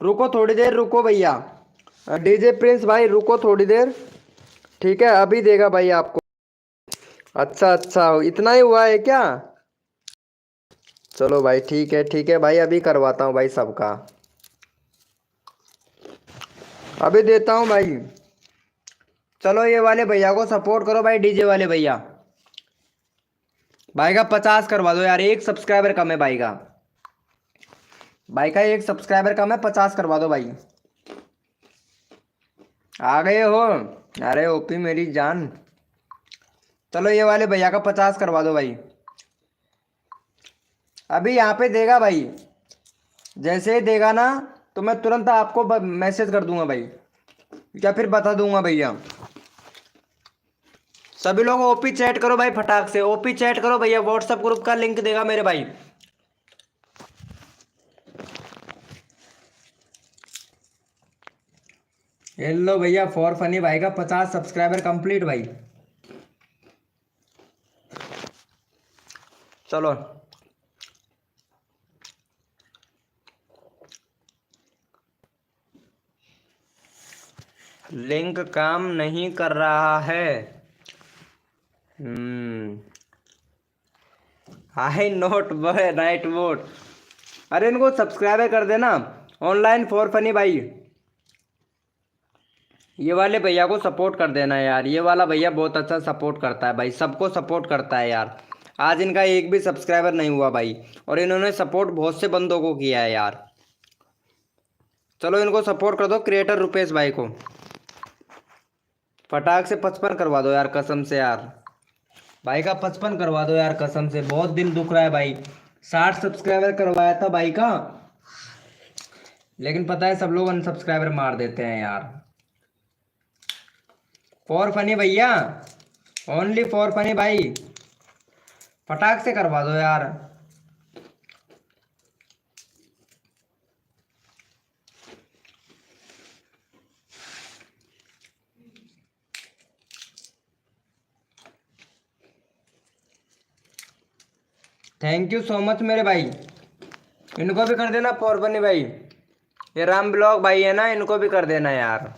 A: रुको थोड़ी देर रुको भैया, डीजे प्रिंस भाई रुको थोड़ी देर, ठीक है अभी देगा भाई आपको। अच्छा अच्छा इतना ही हुआ है क्या। चलो भाई ठीक है भाई, अभी करवाता हूँ भाई सबका, अभी देता हूँ भाई। चलो ये वाले भैया को सपोर्ट करो भाई, डीजे वाले भैया। भाई का 50 करवा दो यार, एक सब्सक्राइबर कम है भाई का, भाई का एक सब्सक्राइबर कम है, 50 करवा दो भाई। आ गए हो, अरे ओपी मेरी जान। चलो ये वाले भैया का 50 करवा दो भाई, अभी यहाँ पे देगा भाई, जैसे ही देगा ना तो मैं तुरंत आपको मैसेज कर दूंगा भाई, या फिर बता दूंगा भैया। सभी लोग ओपी चैट करो भाई, फटाक से ओपी चैट करो भैया, व्हाट्सएप ग्रुप का लिंक देगा मेरे भाई। ये लो भैया फॉर फनी भाई का 50 सब्सक्राइबर कंप्लीट भाई। चलो लिंक काम नहीं कर रहा है। आई नोट बॉय नाइट मोड, अरे इनको सब्सक्राइबर कर देना, ऑनलाइन फॉर फनी भाई। ये वाले भैया को सपोर्ट कर देना यार, ये वाला भैया बहुत अच्छा सपोर्ट करता है भाई, सबको सपोर्ट करता है यार। आज इनका एक भी सब्सक्राइबर नहीं हुआ भाई, और इन्होंने सपोर्ट बहुत से बंदों को किया है यार। चलो इनको सपोर्ट कर दो, क्रिएटर रुपेश भाई को फटाक से 55 करवा दो यार कसम से यार, भाई का 55 करवा दो यार कसम से, बहुत दिल दुख रहा है भाई। 60 सब्सक्राइबर करवाया था भाई का, लेकिन पता है सब लोग अनसब्सक्राइबर मार देते हैं यार। फॉर फनी भैया, ओनली फॉर फनी भाई, फटाक से करवा दो यार। थैंक यू सो मच मेरे भाई। इनको भी कर देना फॉर फनी भाई। ये राम ब्लॉग भाई है ना, इनको भी कर देना यार।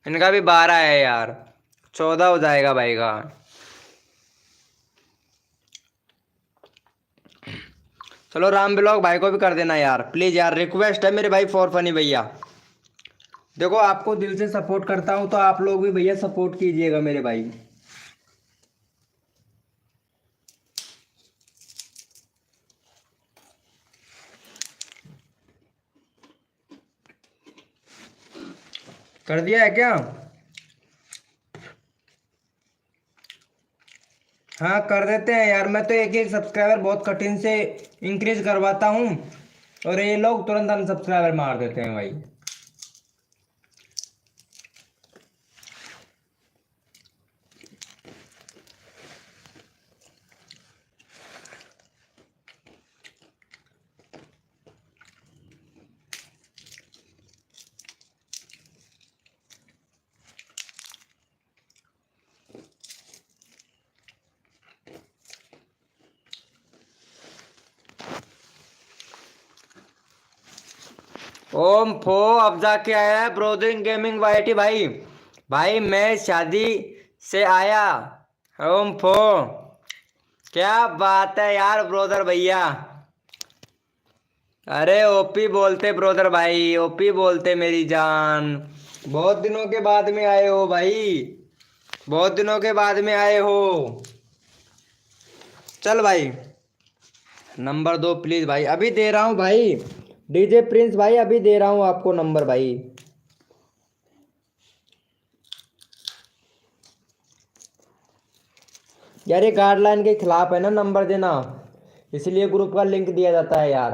A: इनका भी 12 है यार, 14 हो जाएगा भाई का। चलो राम ब्लॉग भाई को भी कर देना यार प्लीज यार, रिक्वेस्ट है मेरे भाई फॉर फनी भैया। देखो आपको दिल से सपोर्ट करता हूँ तो आप लोग भी भैया सपोर्ट कीजिएगा मेरे भाई। कर दिया है क्या? हाँ कर देते हैं यार, मैं तो एक एक सब्सक्राइबर बहुत कठिन से इंक्रीज करवाता हूँ और ये लोग तुरंत अनसब्सक्राइबर मार देते हैं भाई। ओम फो अब जाके आया है ब्रोदरिंग गेमिंग वाईटी भाई। भाई मैं शादी से आया। ओम फो क्या बात है यार ब्रोदर भैया। अरे ओपी बोलते ब्रोदर भाई, ओपी बोलते मेरी जान। बहुत दिनों के बाद में आए हो भाई, बहुत दिनों के बाद में आए हो। चल भाई नंबर दो प्लीज भाई, अभी दे रहा हूँ भाई। डीजे प्रिंस भाई अभी दे रहा हूँ आपको नंबर भाई। यार ये गाइडलाइन के खिलाफ है ना नंबर देना, इसलिए ग्रुप का लिंक दिया जाता है यार।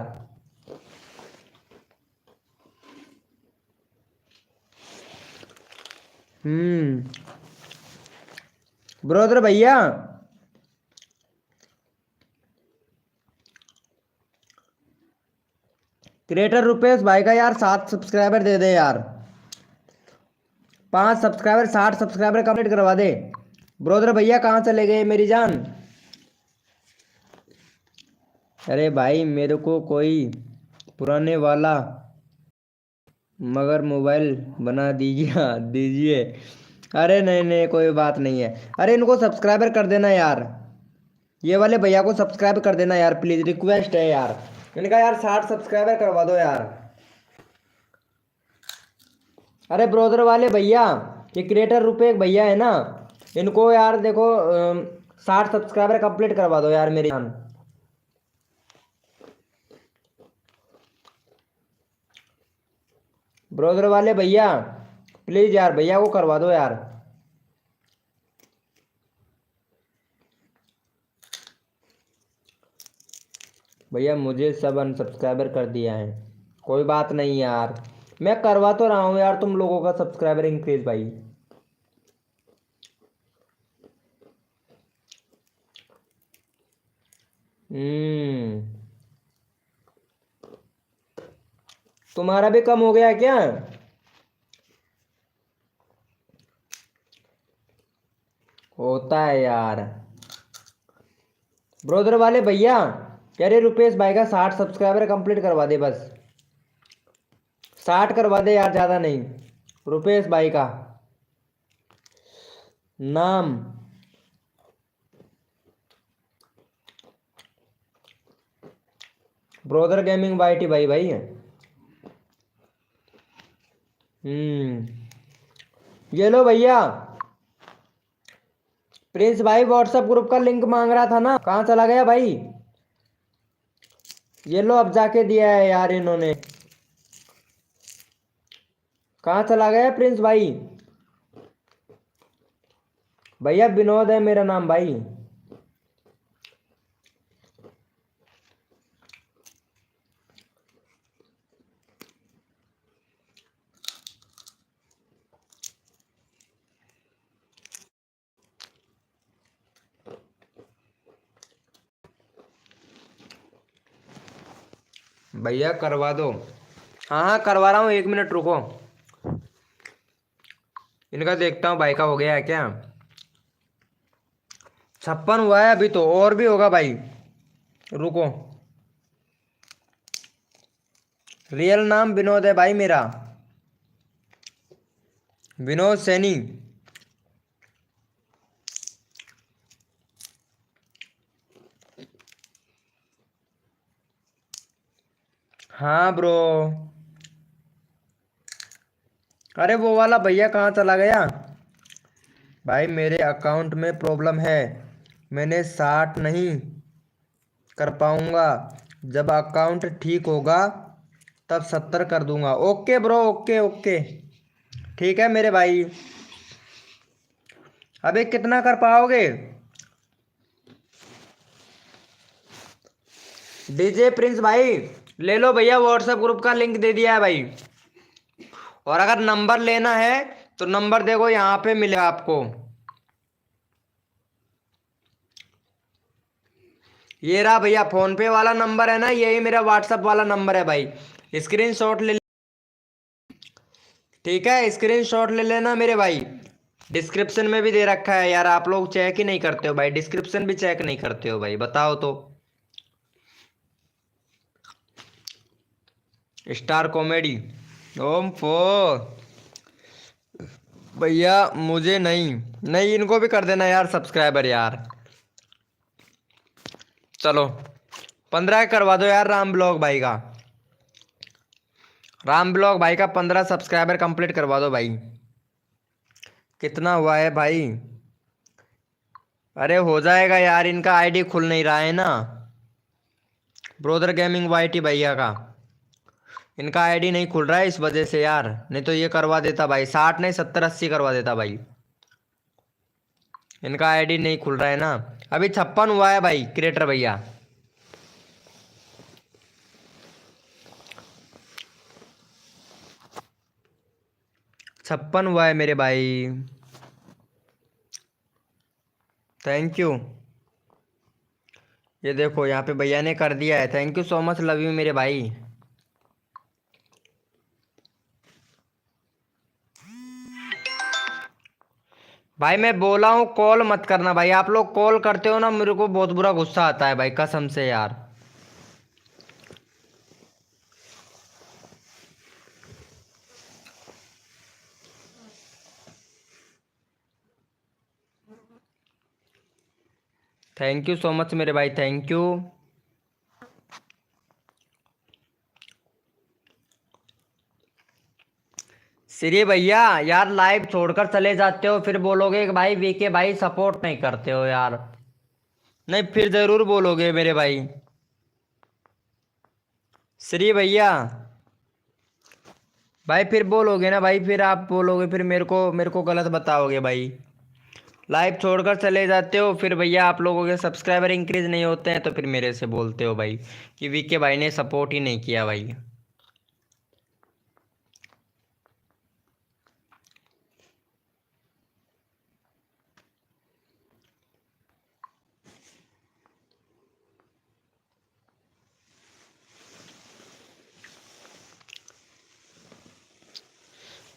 A: ब्रोदर भैया क्रिएटर रुपेश भाई का यार 7 सब्सक्राइबर दे दे यार। 5 सब्सक्राइबर 60 सब्सक्राइबर कंप्लीट करवा दे। ब्रोदर भैया कहाँ चले गए मेरी जान? अरे भाई मेरे को कोई पुराने वाला मगर मोबाइल बना दीजिए दीजिए। अरे नहीं नहीं कोई बात नहीं है। अरे इनको सब्सक्राइबर कर देना यार, ये वाले भैया को सब्सक्राइब कर देना यार प्लीज, रिक्वेस्ट है यार। इनका यार 60 सब्सक्राइबर करवा दो यार। अरे ब्रोदर वाले भैया, ये क्रिएटर रुपए भैया है ना, इनको यार देखो 60 सब्सक्राइबर कंप्लीट करवा दो यार मेरी जान। ब्रोदर वाले भैया प्लीज यार भैया को करवा दो यार। भैया मुझे सब अनसब्सक्राइबर कर दिया है। कोई बात नहीं यार, मैं करवा तो रहा हूँ यार तुम लोगों का सब्सक्राइबर इंक्रीज भाई। हम्म तुम्हारा भी कम हो गया क्या? होता है यार। ब्रोदर वाले भैया कह रहे रुपेश भाई का 60 सब्सक्राइबर कंप्लीट करवा दे बस। 60 करवा दे यार, ज़्यादा नहीं। रुपेश भाई का नाम ब्रोदर गेमिंग वाईटी भाई भाई है। ये लो भैया। प्रिंस भाई व्हाट्सएप ग्रुप का लिंक मांग रहा था ना, कहाँ चला गया भाई? ये लो अब जाके दिया है यार इन्होंने। कहाँ चला गया प्रिंस भाई? भैया विनोद है मेरा नाम भाई। भैया करवा दो। हाँ हाँ करवा रहा हूँ, 1 मिनट रुको। इनका देखता हूँ भाई का हो गया है क्या। 56 हुआ है अभी तो, और भी होगा भाई। रुको, रियल नाम विनोद है भाई मेरा, विनोद सैनी। हाँ ब्रो। अरे वो वाला भैया कहाँ चला गया भाई? मेरे अकाउंट में प्रॉब्लम है, मैंने 60 नहीं कर पाऊंगा। जब अकाउंट ठीक होगा तब 70 कर दूंगा। ओके ब्रो, ओके ओके, ठीक है मेरे भाई। अबे कितना कर पाओगे? डीजे प्रिंस भाई ले लो भैया, व्हाट्सएप ग्रुप का लिंक दे दिया है भाई। और अगर नंबर लेना है तो नंबर देखो यहाँ पे मिलेगा आपको। ये रहा भैया, फोन पे वाला नंबर है ना, यही मेरा व्हाट्सएप वाला नंबर है भाई। स्क्रीनशॉट ले, ठीक है, स्क्रीनशॉट ले लेना मेरे भाई। डिस्क्रिप्शन में भी दे रखा है यार, आप लोग चेक ही नहीं करते हो भाई, डिस्क्रिप्शन भी चेक नहीं करते हो भाई, बताओ तो। स्टार कॉमेडी ओम फो भैया, मुझे नहीं नहीं, इनको भी कर देना यार सब्सक्राइबर यार। चलो 15 करवा दो यार राम ब्लॉग भाई का, राम ब्लॉग भाई का 15 सब्सक्राइबर कंप्लीट करवा दो भाई। कितना हुआ है भाई? अरे हो जाएगा यार, इनका आईडी खुल नहीं रहा है ना, ब्रोदर गेमिंग वाईटी भैया का इनका आईडी नहीं खुल रहा है इस वजह से यार, नहीं तो ये करवा देता भाई, 60 नहीं 70 80 करवा देता भाई। इनका आईडी नहीं खुल रहा है ना, अभी 56 हुआ है भाई क्रिएटर भैया। छप्पन हुआ है मेरे भाई, थैंक यू। ये देखो यहाँ पे भैया ने कर दिया है, thank you so much, love you मेरे भाई। भाई मैं बोला हूँ कॉल मत करना भाई, आप लोग कॉल करते हो ना मेरे को बहुत बुरा गुस्सा आता है भाई, कसम से यार। थैंक यू सो मच मेरे भाई, थैंक यू। श्री भैया यार लाइव छोड़कर चले जाते हो, फिर बोलोगे कि भाई वीके भाई सपोर्ट नहीं करते हो यार। नहीं फिर जरूर बोलोगे मेरे भाई। श्री भैया भाई फिर बोलोगे ना भाई, फिर आप बोलोगे, फिर मेरे को गलत बताओगे भाई। लाइव छोड़कर चले जाते हो, फिर भैया आप लोगों के सब्सक्राइबर इंक्रीज नहीं होते हैं, तो फिर मेरे से बोलते हो भाई कि वीके भाई ने सपोर्ट ही नहीं किया भाई।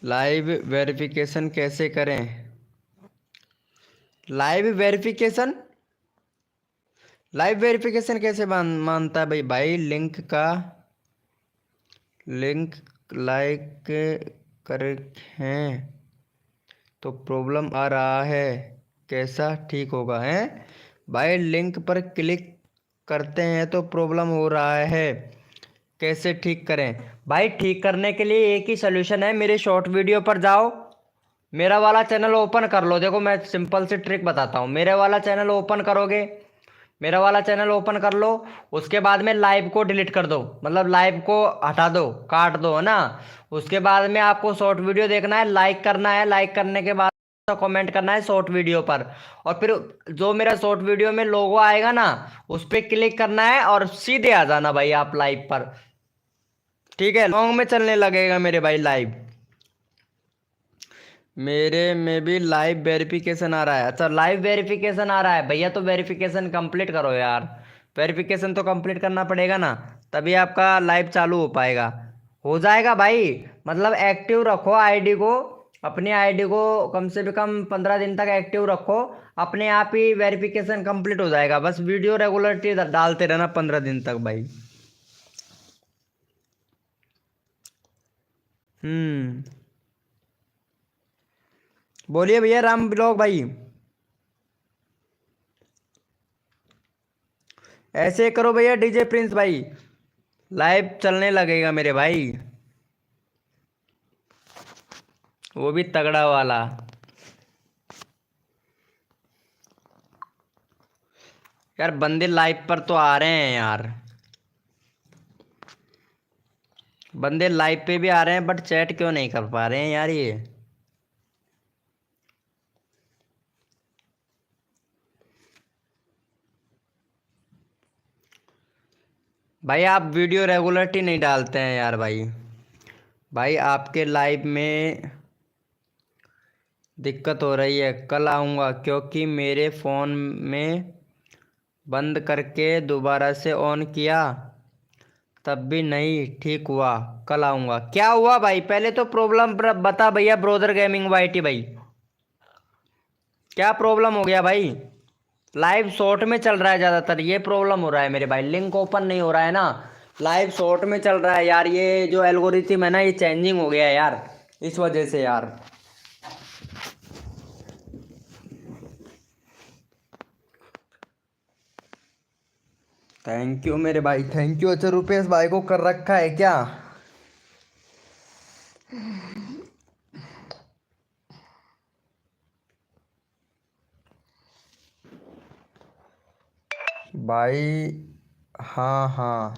A: लाइव वेरिफिकेशन कैसे करें? लाइव वेरिफिकेशन, लाइव वेरिफिकेशन कैसे मानता है भाई? भाई लिंक लाइक कर हैं तो प्रॉब्लम आ रहा है, कैसा ठीक होगा है भाई? लिंक पर क्लिक करते हैं तो प्रॉब्लम हो रहा है, कैसे ठीक करें भाई? ठीक करने के लिए एक ही सोल्यूशन है, मेरे शॉर्ट वीडियो पर जाओ, मेरा वाला चैनल ओपन कर लो। देखो मैं सिंपल सी ट्रिक बताता हूँ, मेरे वाला चैनल ओपन करोगे, मेरा वाला चैनल ओपन कर लो, उसके बाद में लाइव को डिलीट कर दो, मतलब लाइव को हटा दो, काट दो, है ना। उसके बाद में आपको शॉर्ट वीडियो देखना है, लाइक करना है, लाइक करने के बाद कमेंट करना है शॉर्ट वीडियो पर, और फिर जो मेरा शॉर्ट वीडियो में लोगो आएगा ना उस पर क्लिक करना है और सीधे आ जाना भाई आप लाइव पर, ठीक है। लॉन्ग में चलने लगेगा मेरे भाई लाइव। मेरे में भी लाइव वेरिफिकेशन आ रहा है, अच्छा लाइव वेरिफिकेशन आ रहा है भैया, तो वेरिफिकेशन कंप्लीट करो यार, वेरिफिकेशन तो कंप्लीट करना पड़ेगा ना, तभी आपका लाइव चालू हो पाएगा। हो जाएगा भाई, मतलब एक्टिव रखो आईडी को, अपनी आईडी को कम से कम 15 दिन तक एक्टिव रखो, अपने आप ही वेरिफिकेशन कंप्लीट हो जाएगा। बस वीडियो रेगुलरली डालते रहना 15 दिन तक भाई। बोलिए भैया राम ब्लॉग भाई। ऐसे करो भैया डीजे प्रिंस भाई, लाइव चलने लगेगा मेरे भाई, वो भी तगड़ा वाला। यार बंदे लाइव पर तो आ रहे हैं यार, बंदे लाइव पे भी आ रहे हैं, बट चैट क्यों नहीं कर पा रहे हैं यार ये। भाई आप वीडियो रेगुलरली नहीं डालते हैं यार भाई। भाई आपके लाइव में दिक्कत हो रही है, कल आऊँगा क्योंकि मेरे फ़ोन में बंद करके दोबारा से ऑन किया तब भी नहीं ठीक हुआ, कल आऊँगा। क्या हुआ भाई, पहले तो प्रॉब्लम बता भैया। ब्रोदर गेमिंग वाईटी भाई, क्या प्रॉब्लम हो गया भाई? लाइव शॉर्ट में चल रहा है ज़्यादातर, ये प्रॉब्लम हो रहा है मेरे भाई। लिंक ओपन नहीं हो रहा है ना, लाइव शॉर्ट में चल रहा है यार। ये जो एल्गोरिथम है ना, ये चेंजिंग हो गया है यार, इस वजह से यार। थैंक यू मेरे भाई, थैंक यू। अच्छा रुपेश भाई को कर रखा है क्या? भाई हाँ हाँ,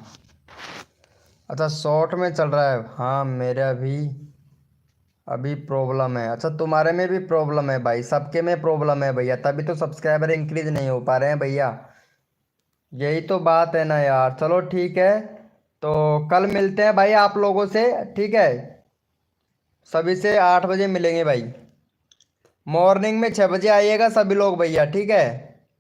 A: अच्छा शॉर्ट में चल रहा है। हाँ मेरा भी अभी प्रॉब्लम है। अच्छा तुम्हारे में भी प्रॉब्लम है भाई, सबके में प्रॉब्लम है भैया, तभी तो सब्सक्राइबर इंक्रीज नहीं हो पा रहे हैं भैया। यही तो बात है ना यार। चलो ठीक है, तो कल मिलते हैं भाई आप लोगों से, ठीक है? सभी से 8 बजे मिलेंगे भाई, मॉर्निंग में 6 बजे आइएगा सभी लोग भैया, ठीक है?